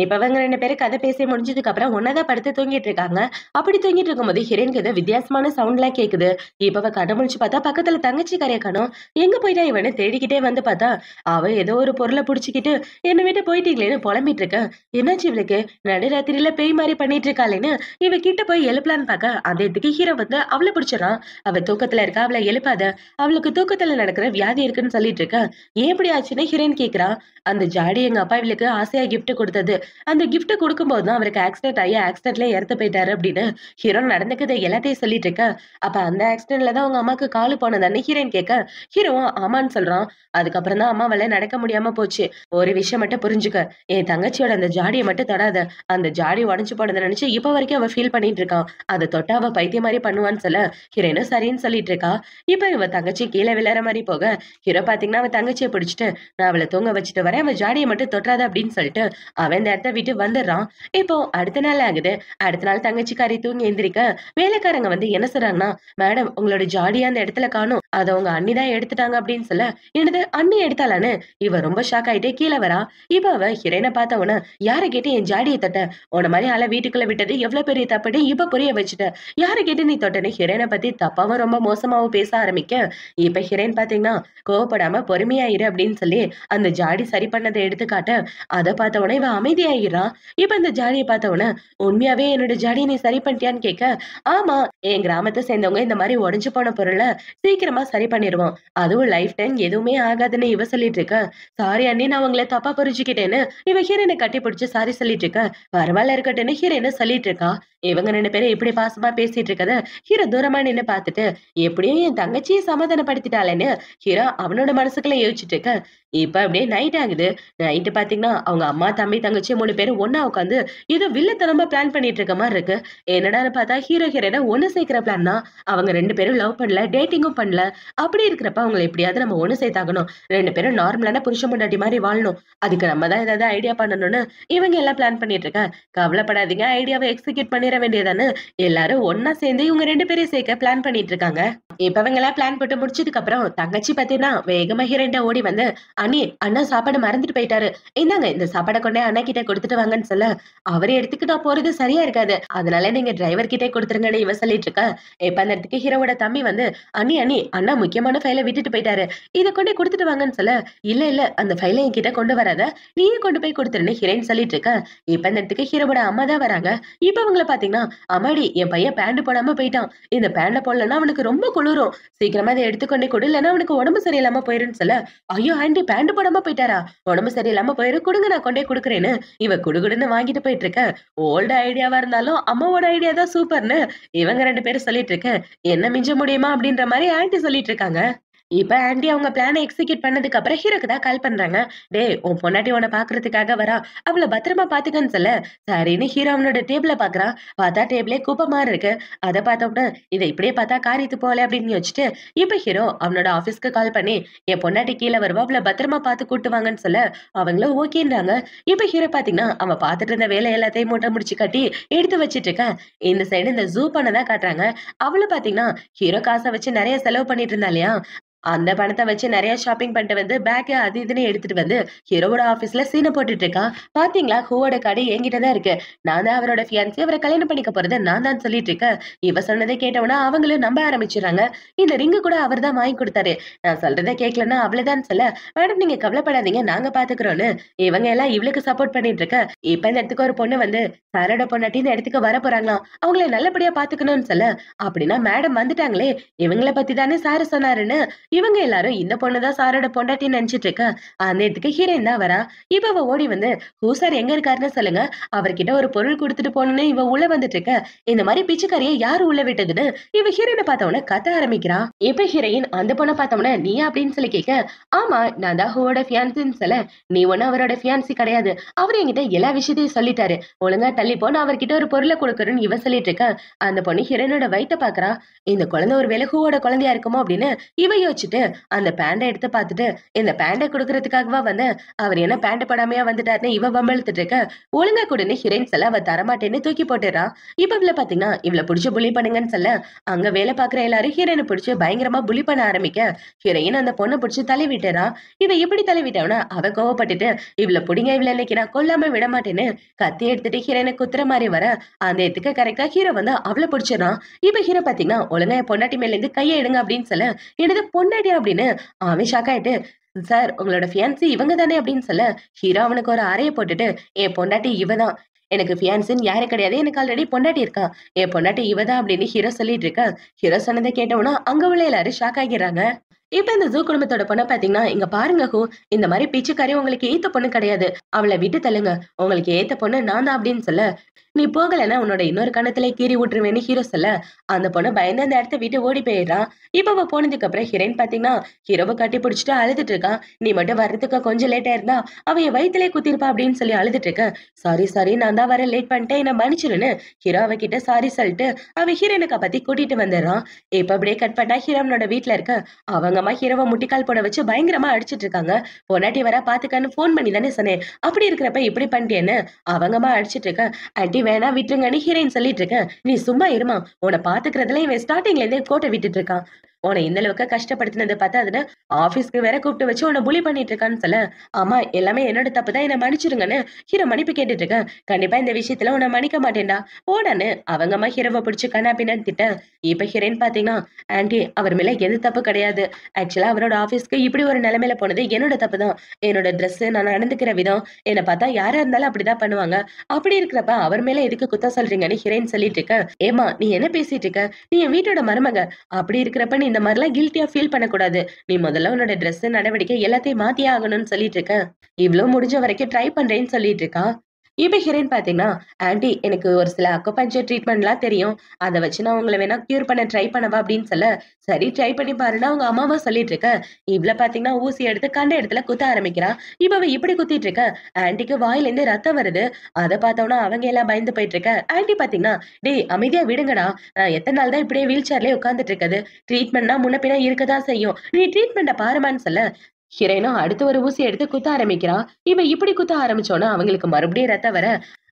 இப்ப அவங்க 2 பேரும் கதை பேசி முடிஞ்சதுக்கு அப்புறம் ஒண்ணா தான் படுத்து தூங்கிட்டு இருக்காங்க. அப்படி தூங்கிட்டு இருக்கும்போது ஹீரோயினுக்கு ஏதோ வித்தியாசமான சவுண்ட்லாம் கேக்குது. இப்ப அவ கண்ண முழிச்சு பார்த்தா பக்கத்துல தங்கச்சி கரைய காணோம். எங்க போயிட்டா இவன்னு தேடிக்கிட்டே வந்து பார்த்தா, அவ ஏதோ ஒரு பொருள புடிச்சுக்கிட்டு என்ன விட்டு போயிட்டீங்களேன்னு புலம்பிட்டு இருக்க. என்னாச்சு இவளுக்கு? நடுராத்திரியில பேய் மாரி பண்ணிட்டு இருக்காளேன்னு இவ கிட்ட போய் எழுப்பலான்னு பார்க்க, அந்த இடத்துக்கு ஹீரோ வந்து அவள பிடிச்சிடறான். அவ தூக்கத்துல இருக்கா, அவள எழுப்பாத. அவளுக்கு தூக்கத்துல நடக்கிற வியாதி இருக்குன்னு சொல்லிட்டு இருக்க. ஏன் இப்படி ஆச்சுன்னு ஹீரோயின் கேக்குறா. அந்த ஜாடி எங்க அப்பா இவளுக்கு ஆசையா கிஃப்ட் குடுத்தது. அந்த கிஃப்ட் குடுக்கும்போது தான் அவருக்கு ஆக்சிடென்ட் ஆகி ஆக்சிடென்ட்ல இறந்து போயிட்டாரு அப்படின்னு ஹீரோ நடந்துக்கத எல்லாத்தையும் சொல்லிட்டு இருக்க. அப்ப அந்த ஆக்சிடென்ட்ல தான் உங்க அம்மாக்கு காலு போனதான்னு ஹீரோயின் கேட்க, ஹீரோவும் ஆமான்னு சொல்றான். அதுக்கப்புறம் தான் அம்மாவால நடக்க முடியாம போச்சு. ஒரு விஷயம் மட்டும் புரிஞ்சுக்க. என் தங்கச்சியோட அந்த ஜாடிய மட்டும் தொடாத. அந்த ஜாடி உடைஞ்சு போனத நினைச்சு இப்ப வரைக்கும் அவ ஃபீல் பண்ணிட்டு இருக்கான். அத தொட்டா அவ பைத்தியம் மாரி பண்ணுவான்னு சொல்ல, ஹீரோயினும் சரின்னு சொல்லிட்டு இருக்கா. இப்ப இவ தங்கச்சி கீழ விழற மாரி போக, ஹீரோ பாத்தீங்கன்னா அவ தங்கச்சிய பிடிச்சுட்டு, "நான் அவள தூங்க வச்சுட்டு வரேன். அவ ஜாடிய மட்டும் தொட்றாத" அப்படின்னு சொல்லிட்டு அவன் இந்த இடத்த விட்டு வந்துடுறான். இப்போ அடுத்த நாள் ஆகுது. அடுத்த நாள் தங்கச்சிக்காரி தூங்கி எந்திரிக்க, வேலைக்காரங்க வந்து என்ன சொல்றாங்கன்னா, "மேடம் உங்களோட ஜாடிய அந்த இடத்துல காணோம். அத உங்க அண்ணி தான் எடுத்துட்டாங்க" அப்படின்னு சொல்ல, "என்னது அண்ணி எடுத்தாளான்னு?" இவ ரொம்ப ஷாக் ஆயிட்டு கீழ வரா. இப்ப அவ ஹீரோயின பார்த்த உடனே, "யார கேட்டு என் ஜாடிய தொட்ட? உன்ன மாரி ஆள வீட்டுக்குள்ள விட்டது எவ்வளவு பெரிய தப்புன்னு இப்ப புரிய வச்சுட்ட. யார கேட்டு நீ தொட்டன்னு?" ஹீரோயின பத்தி தப்பாவும் ரொம்ப மோசமாவும் பேச ஆரம்பிக்க, இப்ப ஹீரோயின் பாத்தீங்கன்னா, "கோவப்படாம பொறுமையா இரு" அப்படின்னு அப்படின்னு சொல்லி அந்த ஜாடி சரி பண்ணதை எடுத்துக்காட்ட அதை பார்த்த உடனே இவன் அமைதியாகிறான். இப்ப இந்த ஜாடியை பார்த்த உடனே உண்மையாவே என்னோட ஜாடியை நீ சரி பண்ணிட்டியான்னு கேட்க, ஆமா, என் கிராமத்தை சேர்ந்தவங்க இந்த மாதிரி உடைஞ்சு போன பொருளை சீக்கிரமா சரி பண்ணிடுவோம், அதுவும் லைஃப் டைம் எதுவுமே ஆகாதுன்னு இவ சொல்லிட்டு இருக்க. சாரி அண்ணி, நான் உங்களை தப்பா புரிஞ்சுக்கிட்டேன்னு இவ ஹீரோனை கட்டி பிடிச்சு சாரி சொல்லிட்டு இருக்க. பரவாயில்ல இருக்கட்டும்னு ஹீரோனை சொல்லிட்டு இருக்கா. இவங்க 2 பேரும் இப்படி பாசமா பேசிட்டு இருக்கத ஹீரோ தூரமா நின்னு பார்த்துட்டு, எப்படியும் என் தங்கச்சியை சமாதானப்படுத்திட்டாளேன்னு ஹீரோ அவனோட மனசுக்குள்ள யோசிச்சுட்டு இருக்க. இப்ப அப்படியே நைட் ஆகுது. நைட்டு பாத்தீங்கன்னா அவங்க அம்மா, தம்பி, தங்கச்சி 3 பேரும் ஒண்ணா உட்காந்து ஏதோ வில்லத்தனமா பிளான் பண்ணிட்டு இருக்க மாதிரி இருக்கு. என்னடான்னு பார்த்தா ஹீரோ ஹீரோனை ஒண்ணு சேர்க்கிற பிளான் தான். அவங்க 2 பேரும் லவ் பண்ணல, டேட்டிங்கும் பண்ணல. அப்படி இருக்கிறப்ப அவங்களை எப்படியாவது நம்ம ஒண்ணு சேர்த்தாகணும். 2 பேரும் நார்மலான புருஷன் பொண்டாட்டி மாதிரி வாழணும். அதுக்கு நம்ம தான் ஏதாவது ஐடியா பண்ணணும்னு இவங்க எல்லாம் பிளான் பண்ணிட்டு இருக்க. கவலைப்படாதீங்க, ஐடியாவை எக்ஸிக்யூட் பண்ணிட வேண்டியதானு எல்லாரும் ஒண்ணா சேர்ந்து இவங்க 2 பேரையும் சேர்க்க பிளான் பண்ணிட்டு இருக்காங்க. இப்ப இவங்க எல்லாம் பிளான் போட்டு முடிச்சதுக்கு அப்புறம் தங்கச்சி பாத்தீங்கன்னா வேகமா ஹீரோயின்ட்ட ஓடி வந்து, அண்ணி, அண்ணா சாப்பாடு மறந்துட்டு போயிட்டாரு, இந்தாங்க இந்த சாப்பாடை கொண்டே அண்ணா கிட்ட கொடுத்துட்டு வாங்கன்னு சொல்ல, அவரே எடுத்துக்கு நான் போறது சரியா இருக்காது, அதனால நீங்க டிரைவர் கிட்டே கொடுத்துருங்கன்னு இவ சொல்லிட்டு இருக்க. இப்ப அந்த இடத்துக்கு ஹீரோவோட தம்பி வந்து, அண்ணி அண்ணி, அண்ணா முக்கியமான ஃபைலை விட்டுட்டு போயிட்டாரு, இதை கொண்டே கொடுத்துட்டு வாங்கன்னு சொல்ல, இல்ல இல்ல அந்த ஃபைலை என்கிட்ட கொண்டு வராத, நீயே கொண்டு போய் கொடுத்துருன்னு ஹீரோயின் சொல்லிட்டு இருக்க. இப்ப இந்த இடத்துக்கு ஹீரோவோட அம்மா தான் வராங்க. இப்ப அவங்கள பாத்தீங்கன்னா, அம்மாடி, என் பையன் பேண்ட் போடாம போயிட்டான், இந்த பேண்ட போடலன்னா அவனுக்கு ரொம்ப குளிரும், சீக்கிரமா அதை எடுத்துக்கொண்டே கொடு, இல்லைன்னா அவனுக்கு உடம்பு சரியில்லாம போயிருன்னு சொல்ல, ஐயோ ஆண்டி, பேண்ட் போடாம போயிட்டாரா, உடம்பு சரியில்லாம போயிரு, கொடுங்க நான் கொண்டே கொடுக்குறேன்னு இவ குடுகுடுன்னு வாங்கிட்டு போயிட்டு இருக்க. ஓல்டு ஐடியாவா இருந்தாலும் அம்மாவோட ஐடியா தான் சூப்பர்னு இவங்க 2 பேரும் சொல்லிட்டு இருக்க. என்ன மிஞ்ச முடியுமா அப்படின்ற மாதிரி ஆண்டி சொல்லிட்டு இருக்காங்க. இப்ப ஆண்டி அவங்க பிளானை எக்ஸிக்யூட் பண்ணதுக்கு அப்புறம் ஹீரோக்கு தான் கால் பண்றாங்க. டேய், உன் பொண்டாட்டி உன்னை பாக்குறதுக்காக வரா, அவளை பத்திரமா பாத்துக்கன்னு சொல்ல, சரின்னு ஹீரோ அவனோட டேபிள பாக்குறான். பார்த்தா டேபிளே குப்பை மாதிரி இருக்கு. அதை பார்த்தோம்னா இதை இப்படியே பார்த்தா காரியத்து போல அப்படின்னு யோசிச்சுட்டு இப்ப ஹீரோ அவனோட ஆபீஸ்க்கு கால் பண்ணி, என் பொண்டாட்டி கீழே வருவா, அவளை பத்திரமா பார்த்து கூட்டு வாங்கன்னு சொல்ல, அவங்களும் ஓகேன்றாங்க. இப்ப ஹீரோ பாத்தீங்கன்னா அவன் பார்த்துட்டு இருந்த வேலை எல்லாத்தையும் மூட்டை முடிச்சு கட்டி எடுத்து வச்சிட்டு இருக்க. இந்த சைடு இந்த ஜூ பண்ணதான் காட்டுறாங்க. அவளை பாத்தீங்கன்னா ஹீரோ காசை வச்சு நிறைய செலவு பண்ணிட்டு இருந்தா இல்லையா, அந்த பணத்தை வச்சு நிறைய ஷாப்பிங் பண்ணிட்டு வந்து பேக் அது இதுன்னு எடுத்துட்டு வந்து ஹீரோவோட ஆபீஸ்ல சீனை போட்டுட்டு இருக்கான். பாத்தீங்களா, ஹூவோட கடை என்கிட்ட தான் இருக்கு, நான் தான் அவரோட ஃபியான்சி, அவரை கல்யாணம் பண்ணிக்க போறது நான் தான் சொல்லிட்டு இருக்கேன். இவ சொன்னதை கேட்டவனா அவங்களும் நம்ப ஆரம்பிச்சிடறாங்க. இந்த ரிங்கு கூட அவர் தான் வாங்கி கொடுத்தாரு, நான் சொல்றதை கேட்கலன்னா அவ்வளவுதான் சொல்ல, மேடம் நீங்க கவலைப்படாதீங்க, நாங்க பாத்துக்கிறோம்னு இவங்க எல்லாம் இவளுக்கு சப்போர்ட் பண்ணிட்டு இருக்க. இப்ப இந்த இடத்துக்கு ஒரு பொண்ணு வந்து சாரோட பொண்ணாட்டி இந்த இடத்துக்கு வர போறாங்களாம், அவங்கள நல்லபடியா பாத்துக்கணும்னு சொல்ல, அப்படின்னா மேடம் வந்துட்டாங்களே, இவங்களை பத்தி தானே சாரு சொன்னாருன்னு இவங்க எல்லாரும் இந்த பொண்ணுதான் சாரோட பொண்டாட்டின்னு நினைச்சிட்டு இருக்க. அந்த இடத்துக்கு ஹீரோயின் தான் வரா. இப்ப அவ ஓடி வந்து, ஹூ சார் எங்க இருக்காருன்னு சொல்லுங்க, அவர்கிட்ட ஒரு பொருள் கொடுத்துட்டு போகணும்னு இவ உள்ள வந்துட்டு இருக்க. இந்த மாதிரி பிச்சைக்காரியை யாரு உள்ள விட்டதுன்னு இவ ஹீரோயினை பார்த்தவன கத்த ஆரம்பிக்கிறா. இப்ப ஹீரோயின் அந்த பொண்ணை பார்த்தவன, நீயா அப்படின்னு சொல்லி கேட்க, ஆமா நான் தான் ஹூவோட ஃபியான்சின்னு சொல்ல, நீ ஒண்ணு அவரோட ஃபியான்சி கிடையாது, அவர் என்கிட்ட எல்லா விஷயத்தையும் சொல்லிட்டாரு, ஒழுங்கா தள்ளி போன அவர்கிட்ட ஒரு பொருளை கொடுக்கணும்னு இவ சொல்லிட்டு இருக்க. அந்த பொண்ணு ஹீரோயினோட வயித்தை பாக்குறா. இந்த குழந்தை ஒரு வேலை ஹூவோட குழந்தையா இருக்குமோ அப்படின்னு இவ யோசிச்சுட்டு அந்த பேண்டை எடுத்து பார்த்துட்டு, இந்த பேண்டை கொடுக்கறதுக்காகவா வந்து அவர் என்ன பேண்ட் போடாமையா வந்துட்டாருன்னு இவ வம்பெழுத்துட்டு இருக்க. ஒழுங்கா கொடுன்னு ஹீரோயின் சொல்ல, அவ தரமாட்டேன்னு தூக்கி போட்டுறா. இப்ப இவள பாத்தீங்கன்னா இவளை பிடிச்சு புலி பண்ணுங்கன்னு சொல்ல, அங்க வேலை பாக்குற எல்லாரும் ஹீரோயினை பிடிச்சு பயங்கரமா புலி பண்ண ஆரம்பிக்க, ஹீரோயின் அந்த பொண்ணை பிடிச்சு தள்ளி விட்டுறா. இவ எப்படி தள்ளி விட்டவனா அவ கோவப்பட்டுட்டு, இவளை பிடிங்க, இவள இன்னைக்கு நான் கொல்லாம விட மாட்டேன்னு கத்தி எடுத்துட்டு ஹீரோயினை குத்துற மாதிரி வர, அந்த இடத்துக்கு கரெக்டா ஹீரோ வந்து அவளை பிடிச்சிடறான். இப்ப ஹீரோ பாத்தீங்கன்னா ஒழுங்கா என் பொண்டாட்டி மேல இருந்து கையை எடுங்க அப்படின்னு சொல்ல, எனது பொண்டாட்டி அப்படின்னு அவன் ஷாக் ஆயிட்டு, சார் உங்களோட ஃபியான்சி இவங்க தானே அப்படின்னு சொல்ல, ஹீரோ அவனுக்கு ஒரு அறையை போட்டுட்டு, என் பொண்டாட்டி இவதான், எனக்கு ஃபியான்சின்னு யாரு கிடையாது, எனக்கு ஆல்ரெடி பொண்டாட்டி இருக்கா, என் பொண்டாட்டி இவதான் அப்படின்னு ஹீரோ சொல்லிட்டு இருக்க. ஹீரோ சொன்னதை கேட்டவனா அங்க உள்ள எல்லாரும் ஷாக் ஆகிறாங்க. இப்ப இந்த ஜூ குடும்பத்தோட பொண்ணை பாத்தீங்கன்னா, இங்க பாருங்க ஹூ, இந்த மாதிரி பிச்சைக்காரி உங்களுக்கு ஏத்த பொண்ணு கிடையாது, அவளை விட்டு தள்ளுங்க, உங்களுக்கு ஏத்த பொண்ணு நான் தான் அப்படின்னு சொல்ல, நீ போகலன்னா உன்னோட இன்னொரு கணத்துல கீறி விட்டுருவேன்னு ஹீரோ சொல்ல, அந்த பொண்ணு பயந்து அந்த இடத்த விட்டு ஓடி போயிடுறான். இப்ப அவ போனதுக்கு அப்புறம் ஹீரோயின் பாத்தீங்கன்னா ஹீரோவை கட்டி பிடிச்சிட்டு அழுதுட்டு இருக்கான். நீ மட்டும் வர்றதுக்கு கொஞ்சம் லேட்டா இருந்தா அவ என் வயிற்றுலே குத்திருப்பா அப்படின்னு சொல்லி அழுதுட்டு இருக்க. சாரி சாரி, நான் தான் வர லேட் பண்ணிட்டேன், என்ன மன்னிச்சிருன்னு ஹீரோ அவ கிட்ட சாரி சொல்லிட்டு அவ ஹீரோயினுக்கு பத்தி கூட்டிட்டு வந்துடுறான். இப்ப அப்படியே கட் பண்ணா ஹீரோனோட வீட்டுல இருக்க. அவங்க அம்மா ஹீரோவை முட்டிக்கால் போட வச்சு பயங்கரமா அடிச்சிட்டு இருக்காங்க. பொண்டாட்டி வர பாத்துக்கான்னு போன் பண்ணி தானே சொன்னேன், அப்படி இருக்கிறப்ப இப்படி பண்ணிட்டேன்னு அவங்க அம்மா அடிச்சிட்டு இருக்க. ஆண்டி வேணா விட்டுருங்கன்னு ஹீரோயின் சொல்லிட்டு இருக்கேன், நீ சும்மா இருமா, உன்னை பாத்துக்கிறதுல இவன் ஸ்டார்டிங்ல இருந்தே கோட்டை விட்டுட்டு இருக்கான், உன்னை இந்த அளவுக்கு கஷ்டப்படுத்தினது பார்த்தா அதுன்னு ஆபீஸ்க்கு வேற கூப்பிட்டு வச்சு உன்னை புலி பண்ணிட்டு இருக்கான்னு சொல்ல, ஆமா எல்லாமே என்னோட தப்பு தான், என்ன மன்னிச்சிருங்கன்னு ஹீரோ மன்னிப்பு கேட்டுட்டு இருக்கேன். கண்டிப்பா இந்த விஷயத்துல உன்னை மன்னிக்க மாட்டேன்டா, போடான்னு அவங்க அம்மா ஹீரோவை பிடிச்சு கண்ணா பின்னான்னு திட்ட, இப்ப ஹீரோயின் பாத்தீங்கன்னா, ஆன்ட்டி அவர் மேல எது தப்பு கிடையாது. ஆக்சுவலா அவரோட ஆபீஸ்க்கு இப்படி ஒரு நிலைமையில போனது என்னோட தப்பு தான். என்னோட ட்ரெஸ், நான் நடந்துக்கிற விதம், என்ன பார்த்தா யாரா இருந்தாலும் அப்படிதான் பண்ணுவாங்க. அப்படி இருக்கிறப்ப அவர் மேல எதுக்கு குத்தம் சொல்றீங்கன்னு ஹீரோயின் சொல்லிட்டு இருக்க, ஏமா நீ என்ன பேசிட்டு இருக்க, நீ என் வீட்டோட மருமக. அப்படி இருக்கிறப்ப நீ இந்த மாதிரிலாம் கில்ட்டியா ஃபீல் பண்ணக்கூடாது. நீ முதல்ல உன்னோட ட்ரெஸ் நடவடிக்கை எல்லாத்தையும் மாத்தியே ஆகணும்னு சொல்லிட்டு இருக்க. இவ்வளவு முடிஞ்ச வரைக்கும் ட்ரை பண்றேன்னு சொல்லிட்டு இருக்கா. இப்ப ஹீரோயின் பாத்தீங்கன்னா, ஆன்ட்டி எனக்கு ஒரு சில அக்குபஞ்சர் ட்ரீட்மெண்ட்லாம் தெரியும். அத வச்சு நான் உங்கள வேணா கியூர் பண்ண ட்ரை பண்ணவா அப்படின்னு சொல்ல, சரி ட்ரை பண்ணி பாருன்னு அவங்க அம்மாவா சொல்லிட்டு இருக்க. இவ்ள பாத்தீங்கன்னா ஊசி எடுத்து கண்ட இடத்துல குத்த ஆரம்பிக்கிறா. இப்ப அவ இப்படி குத்திட்டு இருக்க, ஆன்ட்டிக்கு வாயில இருந்து ரத்தம் வருது. அத பார்த்தோம்னா அவங்க எல்லாம் பயந்து போயிட்டு இருக்க. ஆன்ட்டி பாத்தீங்கன்னா, டேய் அமைதியா விடுங்கடா. நான் எத்தன நாள் தான் இப்படியே வீல் சேர்லயே உட்கார்ந்துட்டு இருக்கது. ட்ரீட்மெண்ட்னா முன்ன பின்ன இருக்கதான் செய்யும். நீ ட்ரீட்மெண்ட்ட பாருமான்னு சொல்ல, ஹீரோயினும் அடுத்து ஒரு ஊசி எடுத்து குத்த ஆரம்பிக்கிறா. இவ இப்படி குத்த ஆரம்பிச்சோன்னா அவங்களுக்கு மறுபடியும் ரத்தம் வர,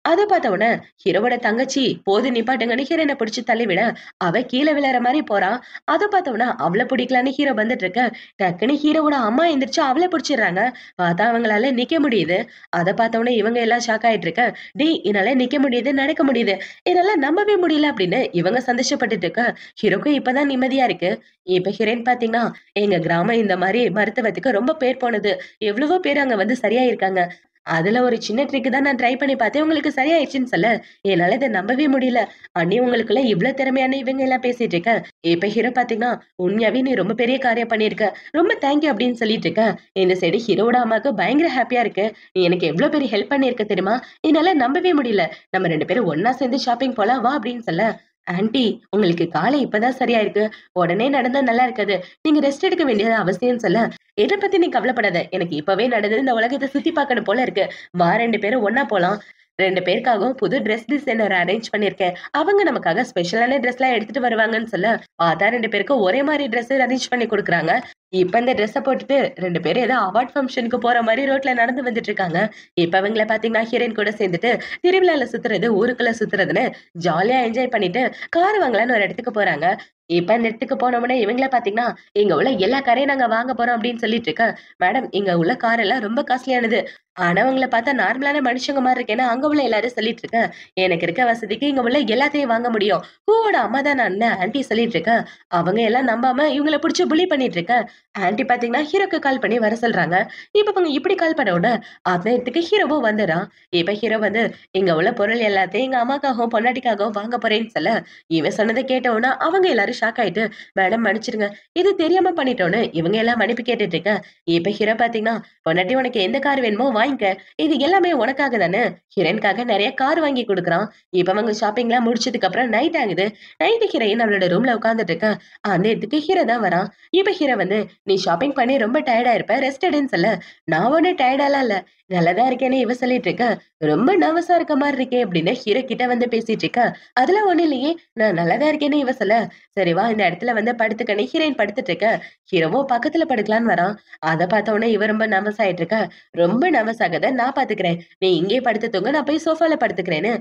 அத பார்த்த உடனே ஹீரோவோட தங்கச்சி போது நிப்பாட்டுங்கன்னு ஹீரோயினை பிடிச்சு தள்ளிவிட, அவ கீழே விழற மாதிரி போறா. அத பார்த்த உடனே அவளை பிடிக்கலான்னு ஹீரோ வந்துட்டு இருக்க, டக்குன்னு ஹீரோவோட அம்மா எந்திரிச்சு அவளை பிடிச்சிடுறாங்க. பார்த்தா அவங்களால நிக்க முடியுது. அத பார்த்த உடனே இவங்க எல்லாம் ஷாக் ஆயிட்டு இருக்க, டேய் என்னால நிக்க முடியுது, நடக்க முடியுது, என்னால நம்பவே முடியல அப்படின்னு இவங்க சந்தோஷப்பட்டுட்டு இருக்க. ஹீரோக்கும் இப்பதான் நிம்மதியா இருக்கு. இப்ப ஹீரோயின் பாத்தீங்கன்னா, எங்க கிராமம் இந்த மாதிரி மருத்துவத்துக்கு ரொம்ப பேர் போனது. எவ்வளவோ பேர் அங்க வந்து சரியாயிருக்காங்க. அதுல ஒரு சின்ன ட்ரிக் தான் நான் ட்ரை பண்ணி பார்த்தேன். உங்களுக்கு சரியாயிடுச்சுன்னு சொல்ல, என்னால இத நம்பவே முடியல. அண்ணி உங்களுக்குள்ள இவ்ளோ திறமையான இவங்க எல்லாம் பேசிட்டு இருக்க. இப்ப ஹீரோ பாத்தீங்கன்னா, உண்மையாவே நீ ரொம்ப பெரிய காரியம் பண்ணியிருக்க. ரொம்ப தேங்க் யூ அப்படின்னு சொல்லிட்டு இருக்க. இந்த சைடு ஹீரோவோட அம்மாவுக்கு பயங்கர ஹாப்பியா இருக்கு. நீ எனக்கு எவ்ளோ பெரிய ஹெல்ப் பண்ணியிருக்க தெரியுமா? என்னால நம்பவே முடியல. நம்ம 2 பேரும் ஒண்ணா சேர்ந்து ஷாப்பிங் போலாம் வா அப்படின்னு சொல்ல, ஆன்ட்டி உங்களுக்கு காலை இப்பதான் சரியா இருக்கு. உடனே நடந்தா நல்லா இருக்காது. நீங்க ரெஸ்ட் எடுக்க வேண்டியது அவசியம்னு சொல்ல, எத பத்தி நீ கவலைப்படாத. எனக்கு இப்பவே நடந்தது இந்த உலகத்த சுத்தி பார்க்கணும் போல இருக்கு. வா 2 பேரும் ஒண்ணா போலாம். 2 பேருக்காகவும் புது ட்ரெஸ் டிசைனர் அரேஞ்ச் பண்ணியிருக்கேன். அவங்க நமக்காக ஸ்பெஷலான ட்ரெஸ்லாம் எடுத்துட்டு வருவாங்கன்னு சொல்ல, அதான் 2 பேருக்கும் ஒரே மாரி ட்ரெஸ் அரேஞ்ச் பண்ணி குடுக்குறாங்க. இப்ப இந்த ட்ரெஸ்ஸ போட்டுட்டு 2 பேரும் ஏதோ அவார்ட் ஃபங்ஷனுக்கு போற மாரி ரோட்ல நடந்து வந்துட்டு இருக்காங்க. இப்ப இவங்கள பார்த்தீங்கன்னா, ஹீரோயின் கூட சேர்ந்துட்டு திருவிழால சுத்துறது, ஊருக்குள்ள சுத்துறதுன்னு ஜாலியா என்ஜாய் பண்ணிட்டு கார் வாங்கலான்னு ஒரு இடத்துக்கு போறாங்க. இப்ப அந்த இடத்துக்கு போனோம்னே இவங்கள பார்த்தீங்கன்னா, "இங்க உள்ள எல்லா காரையும் நாங்க வாங்க போறோம்" அப்படின்னு சொல்லிட்டு இருக்க. மேடம் இங்க உள்ள கார் எல்லாம் ரொம்ப காஸ்ட்லியானது. ஆனா உங்கள பார்த்தா நார்மலான மனுஷங்க மாரி இருக்கேன்னு அங்க உள்ள எல்லாரும் சொல்லிட்டு இருக்க. எனக்கு இருக்க வசதிக்கு இங்க உள்ள எல்லாத்தையும் வாங்க முடியும். பூவோட அம்மா தான் நான்னு ஆன்ட்டி சொல்லிட்டு இருக்க. அவங்க எல்லாம் நம்பாம இவங்கள புடிச்சு புலி பண்ணிட்டு இருக்க. ஆன்ட்டி பார்த்தீங்கன்னா, ஹீரோக்கு கால் பண்ணி வர சொல்றாங்க. இப்ப இவங்க இப்படி கால் பண்ண உடனே அந்த இடத்துக்கு ஹீரோவும் வந்துடுறான். இப்ப ஹீரோ வந்து, "இங்க உள்ள பொருள் எல்லாத்தையும் எங்க அம்மாக்காகவும், பொண்டாட்டிக்காகவும் வாங்க போறேன்னு" சொல்ல, இவன் சொன்னத கேட்ட உடனே அவங்க எல்லாரும் ஷாக் ஆயிட்டு, "மேடம் மன்னிச்சிடுங்க. இது தெரியாம பண்ணிட்டோம்னு" இவங்க எல்லாம் மன்னிப்பு கேட்டுட்டு இருக்க. இப்ப ஹீரோ பார்த்தீங்கன்னா, "பொண்டாட்டி உனக்கு எந்த கார் வேணுமோ வாங்கிக்க. இது எல்லாமே உனக்காக தானே." ஹீரோயினுக்காக நெறைய கார் வாங்கி குடுக்குறான். இப்ப அவங்க ஷாப்பிங்லாம் முடிச்சதுக்கு அப்புறம் நைட் ஆகுது. நைட் ஹீரோயின் அவளோட ரூம்ல உட்கார்ந்துட்டு இருக்கா. அந்த இடத்துக்கு ஹீரோ தான் வரான். இப்ப ஹீரோ வந்து, "நீ ஷாப்பிங் பண்ணி ரொம்ப டயர்டா இருப்ப. ரெஸ்ட் எடுன்னு" சொல்ல, "நான் ஒண்ணும் டயர்டாலாம் இல்ல. நல்லாதான் இருக்கேன்னு" இவ சொல்லிட்டு இருக்க. "ரொம்ப நர்வஸா இருக்க மாரி இருக்கே" அப்படின்னு ஹீரோ கிட்ட வந்து பேசிட்டு இருக்க. "அதெல்லாம் ஒண்ணும் இல்லையே. நான் நல்லாதான் இருக்கேன்னு" இவ சொல்ல, "சரி வா இந்த இடத்துல வந்து படுத்துக்கன்னு" ஹீரோயின் படுத்துட்டு இருக்க. ஹீரோவும் பக்கத்துல படுக்கலான்னு வரான். அத பார்த்த உடனே இவ ரொம்ப நர்வஸ் ஆயிட்டு இருக்க. "ரொம்ப நர்வஸ் ஆகாத. நான் பாத்துக்கிறேன். நீ இங்கேயே படுத்து தூங்கு. நான் போய் சோஃபால படுத்துக்கிறேன்னு"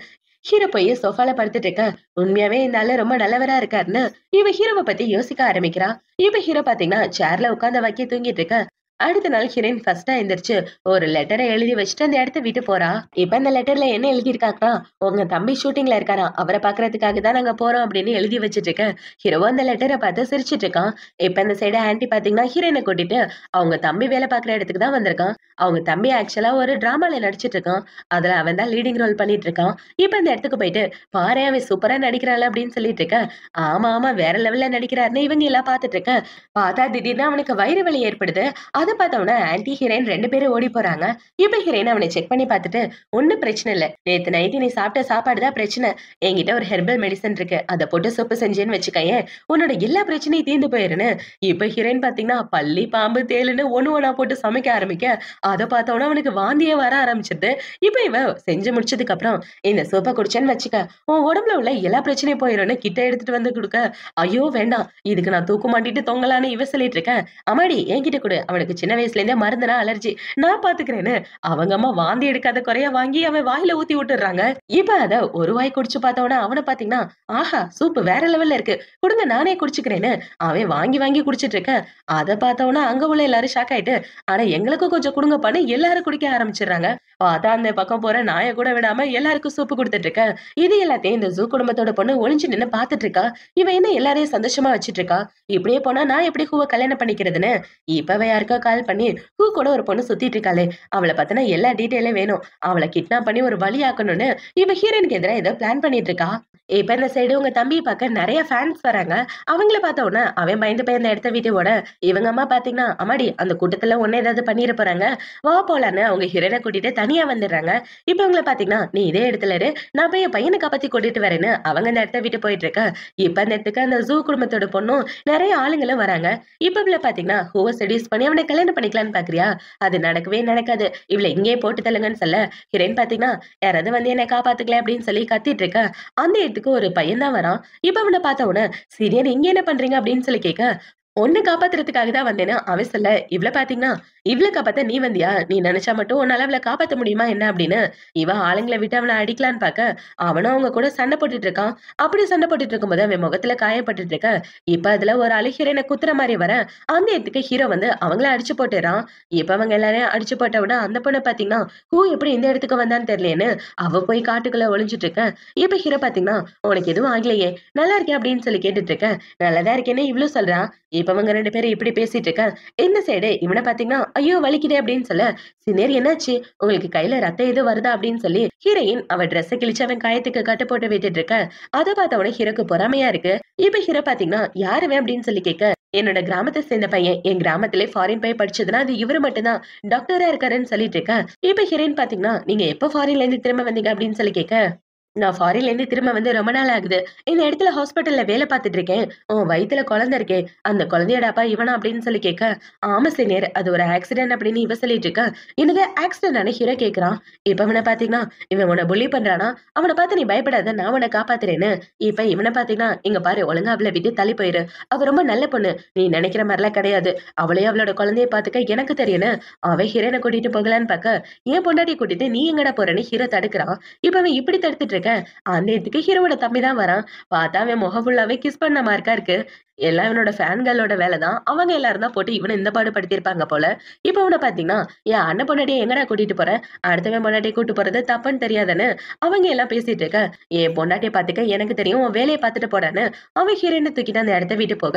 ஹீரோ போய் சோஃபால படுத்துட்டு இருக்க. உண்மையாவே இந்த ஆளு ரொம்ப நல்லவரா இருக்காருன்னு இவ ஹீரோவ பத்தி யோசிக்க ஆரம்பிக்கிறா. இப்ப ஹீரோ பாத்தீங்கன்னா சேர்ல உட்கார்ந்த வக்கி தூங்கிட்டு இருக்க. அடுத்த நாள் ஹீரோயின் ஃபர்ஸ்ட்டா எந்திரிச்சு ஒரு லெட்டரை எழுதி வச்சுட்டு அந்த இடத்த விட்டு போறா. இப்ப அந்த லெட்டர்ல என்ன எழுதியிருக்காங்கன்னா, "உங்க தம்பி ஷூட்டிங்ல இருக்காராம். அவரை பாக்குறதுக்காக தான் நாங்க போறோம்" அப்படின்னு எழுதி வச்சுட்டு இருக்க. ஹீரோவும் அந்த லெட்டரை பார்த்து சிரிச்சிட்டு இருக்கான். இப்ப இந்த சைடு ஆன்ட்டி பாத்தீங்கன்னா ஹீரோயினை கூட்டிட்டு அவங்க தம்பி வேலை பாக்குற இடத்துக்கு தான் வந்திருக்கான். அவங்க தம்பி ஆக்சுவலா ஒரு டிராமால நடிச்சிட்டு இருக்கான். அதுல அவன் தான் லீடிங் ரோல் பண்ணிட்டு இருக்கான். இப்ப அந்த இடத்துக்கு போயிட்டு, "பாரேன் அவன் சூப்பரா நடிக்கிறான்ல" அப்படின்னு சொல்லிட்டு இருக்க. ஆமா, ஆமா வேற லெவல்ல நடிக்கிறாருன்னு இவங்க எல்லாம் பாத்துட்டு இருக்க. பார்த்தா திடீர்னு அவனுக்கு வயிறு வலி ஏற்படுது. அத பார்த்தவுடனே ஆன்டி ஹீரோயின் 2 பேரும் ஓடி போறாங்க. இப்ப ஹீரோயின் அவன செக் பண்ணி பார்த்துட்டு, "ஒண்ணும் பிரச்சனை இல்ல. நேத்து நைட்டு நீ சாப்பிட்ட சாப்பாடு தான் பிரச்சனை. என்கிட்ட ஒரு ஹெர்பல் மெடிசன் இருக்கு. அத போட்டு சூப்பு செஞ்சேன்னு வச்சுக்கயேன், உன்னோட எல்லா பிரச்சனையும் தீர்ந்து போயிருன்னு." இப்ப ஹீரோயின் பார்த்தீங்கன்னா, பல்லி, பாம்பு, தேளுன்னு ஒண்ணு ஒண்ணா போட்டு சமைக்க ஆரம்பிக்க, அத பார்த்தவுடனே அவனுக்கு வாந்தியே வர ஆரம்பிச்சுருது. இப்ப இவ செஞ்சு முடிச்சதுக்கு அப்புறம், "இந்த சூப்ப குடிச்சேன்னு வச்சுக்க, உன் உடம்புல உள்ள எல்லா பிரச்சனையும் போயிரும்ன்னு" கிட்ட எடுத்துட்டு வந்து குடுக்க, "ஐயோ வேண்டாம். இதுக்கு நான் தூக்கு மாட்டிட்டு தொங்கலான்னு" இவ சொல்லிட்டு இருக்க. "அம்மாடி என்கிட்ட குடு. அவனுக்கு சின்ன வயசுல இருந்தே மருந்துனா அலர்ஜி. நான் பாத்துக்கிறேன்னு அவங்க அம்மா வாந்தி எடுக்காத குறையா வாங்கி அவன் வாயில ஊத்தி விட்டுடுறாங்க. இப்ப அத ஒரு வாய் குடிச்சு பார்த்தவன அவன பாத்தீங்கன்னா, ஆஹா! சூப்பு வேற லெவல்ல இருக்கு. குடுங்க நானே குடிச்சுக்கிறேன்னு அவன் வாங்கி வாங்கி குடிச்சிட்டு இருக்க. அத பார்த்தவன அங்க உள்ள எல்லாரும் ஷாக் ஆயிட்டு, அட எங்களுக்கும் கொஞ்சம் குடுங்கப்பான்னு எல்லாரும் குடிக்க ஆரம்பிச்சுடுறாங்க. பார்த்தா அந்த பக்கம் போற நாய கூட விடாம எல்லாருக்கும் சூப்பு குடுத்துட்டு இருக்க. இது எல்லாத்தையும் இந்த ஜூ குடும்பத்தோட பொண்ணு ஒளிஞ்சு நின்னு பாத்துட்டு இருக்கா. இவ என்ன எல்லாரையும் சந்தோஷமா வச்சுட்டு இருக்கா. இப்படியே போனா நான் எப்படி ஹூவ கல்யாணம் பண்ணிக்கிறதுன்னு இப்பவே யாருக்கோ கால் பண்ணி, ஹூ கூட ஒரு பொண்ணு சுத்திட்டு இருக்காளே, அவள பத்தின எல்லா டீட்டெயிலும் வேணும். அவள கிட்னாப் பண்ணி ஒரு பலியாக்கணும்னு இவ ஹீரோயினுக்கு எதிரா ஏதோ பிளான் பண்ணிட்டு இருக்கா. இப்ப இந்த சைடு உங்க தம்பிய பாக்க நெறைய ஃபேன்ஸ் வராங்க. அவங்கள பார்த்த உடனே அவன் பயந்து போய் அந்த இடத்த விட்டு ஓட, இவங்க அம்மா பாத்தீங்கன்னா, அம்மாடி அந்த கூட்டத்துல உன்ன ஏதாவது பண்ணிற போறாங்க. வா போலான்னு அவங்க ஹீரோயின கூட்டிட்டு தனியா வந்துடுறாங்க. இப்ப இவங்கள பாத்தீங்கன்னா, நீ இதே இடத்துல இரு. நான் போய் என் பையன காப்பாத்தி கூட்டிட்டு வரேன்னு அவங்க அந்த இடத்த விட்டு போயிட்டு இருக்க. இப்ப அந்த இடத்துக்கு அந்த ஜூ குடும்பத்தோட பொண்ணும் நெறைய ஆளுங்களும் வராங்க. இப்ப இவள பாத்தீங்கன்னா, ஹூவ செடியூஸ் பண்ணி அவன கல்யாணம் பண்ணிக்கலான்னு பாக்குறியா? அது நடக்கவே நடக்காது. இவள இங்கேயே போட்டு தள்ளுங்கன்னு சொல்ல, ஹீரோயின் பாத்தீங்கன்னா, யாராவது வந்து என்ன காப்பாத்துக்கல அப்படின்னு சொல்லி கத்திட்டு இருக்க. அந்த இடத்துக்கு ஒரு பையன் தான் வரான். இப்ப அவன பார்த்த உடனே, "சீரியன் இங்க என்ன பண்றீங்க?" அப்படின்னு சொல்லி கேட்க, "உன்ன காப்பாத்துறதுக்காக தான் வந்தேன்னு" அவன் சொல்ல, இவள பாத்தீங்கன்னா, "இவள காப்பாத்த நீ வந்தியா? நீ நெனச்சா மட்டும் உன்னால அவள காப்பாத்த முடியுமா என்ன?" அப்படின்னு இவ ஆளுங்கள விட்டு அவன அடிக்கலான்னு பாக்க, அவனும் அவங்க கூட சண்டை போட்டுட்டு இருக்கான். அப்படி சண்டை போட்டுட்டு இருக்கும்போது அவன் முகத்துல காயப்பட்டுட்டு இருக்க. இப்ப அதுல ஒரு ஆளு ஹீரோயின குத்துற மாரி வர, அந்த இடத்துக்கு ஹீரோ வந்து அவங்கள அடிச்சு போட்டுறான். இப்ப அவங்க எல்லாரையும் அடிச்சு போட்ட உடனே அந்த பொண்ணு பாத்தீங்கன்னா, எப்படி இந்த இடத்துக்கு வந்தான்னு தெரியலையேன்னு அவ போய் காட்டுக்குள்ள ஒளிஞ்சுட்டு இருக்க. இப்ப ஹீரோ பாத்தீங்கன்னா, "உனக்கு எதுவும் ஆகலையே? நல்லா இருக்கே?" அப்படின்னு சொல்லி கேட்டுட்டு இருக்க. "நல்லாதான் இருக்கேன்னு" இவளும் சொல்றா. இப்ப அவங்க 2 பேரும் இப்படி பேசிட்டு இருக்க. இந்த சைடு இவன பாத்தீங்கன்னா, "ஐயோ! வலிக்குதே" அப்படின்னு சொல்ல, "சினேர் என்னாச்சு? உங்களுக்கு கையில ரத்தம் எதுவும் வருதா?" அப்படின்னு சொல்லி ஹீரோயின் அவ ட்ரெஸ்ஸ கிழிச்சு அவன் காயத்துக்கு கட்டு போட்டு விட்டுட்டு இருக்க. அத பார்த்த உடனே ஹீரோக்கு பொறாமையா இருக்கு. இப்ப ஹீரோ பாத்தீங்கன்னா, "யாரு இவன்?" அப்படின்னு சொல்லி கேட்க, "என்னோட கிராமத்த சேர்ந்த பையன். என் கிராமத்திலே ஃபாரின் போய் படிச்சதுன்னா அது இவரு மட்டும் தான். டாக்டரா இருக்காருன்னு" சொல்லிட்டு இருக்க. இப்ப ஹீரோயின் பாத்தீங்கன்னா, "நீங்க எப்ப ஃபாரின்ல இருந்து திரும்ப வந்தீங்க?" அப்படின்னு சொல்லி கேட்க, "நான் ஃபாரின்ல இருந்து திரும்ப வந்து ரொம்ப நாள் ஆகுது. இந்த இடத்துல ஹாஸ்பிட்டல்ல வேலை பார்த்துட்டு இருக்கேன். உன் வயித்துல குழந்தை இருக்கே, அந்த குழந்தையோட அப்பா இவனா?" அப்படின்னு சொல்லி கேட்க, "ஆமா சீனியர். அது ஒரு ஆக்சிடென்ட்" அப்படின்னு இவ சொல்லிட்டு இருக்க. "என்னது ஆக்சிடென்ட்னு?" ஹீரோ கேட்கிறான். இப்ப இவன பாத்தீங்கன்னா, "இவன் உன்ன புல்லி பண்றானா? அவன பார்த்து நீ பயப்படாத. நான் உன்ன காப்பாத்துறேன்னு." இப்ப இவன பாத்தீங்கன்னா, "இங்க பாரு ஒழுங்கா அவள விட்டு தள்ளி போயிரு. அவ ரொம்ப நல்ல பொண்ணு. நீ நினைக்கிற மாரிலாம் கிடையாது. அவளையும் அவளோட குழந்தைய பாத்துக்க எனக்கு தெரியும்னு." அவன் ஹீரோயின கூட்டிட்டு போகலான்னு பாக்க, "என் பொண்டாட்டிய கூட்டிட்டு நீ எங்கடா போறன்னு?" ஹீரோ தடுக்கிறான். இப்ப அவன் இப்படி தடுத்துட்டு இருக்க, அந்த இடத்துக்கு ஹீரோவோட தம்பி தான் வரான். பார்த்தா அவன் முகம் ஃபுல்லாவே கிஸ் பண்ண மார்க்கா இருக்கு. எல்லாம் இவனோட ஃபேன்களோட வேலை தான். அவங்க எல்லாரும் தான் போட்டு இவன இந்த பாடு படுத்தியிருப்பாங்க போல. இப்ப இவன பார்த்தீங்கன்னா, "என் அண்ணன் பொண்டாட்டிய எங்கடா கூட்டிட்டு போற? அடுத்தவன் பொண்டாட்டிய கூட்டு போறது தப்புன்னு தெரியாதான்னு?" அவங்க எல்லாம் பேசிட்டு இருக்க. "என் பொண்டாட்டிய பார்த்துக்க எனக்கு தெரியும். உன் வேலைய பார்த்துட்டு போடான்னு" அவன் ஹீரோயின தூக்கிட்டு அந்த இடத்த விட்டு போக,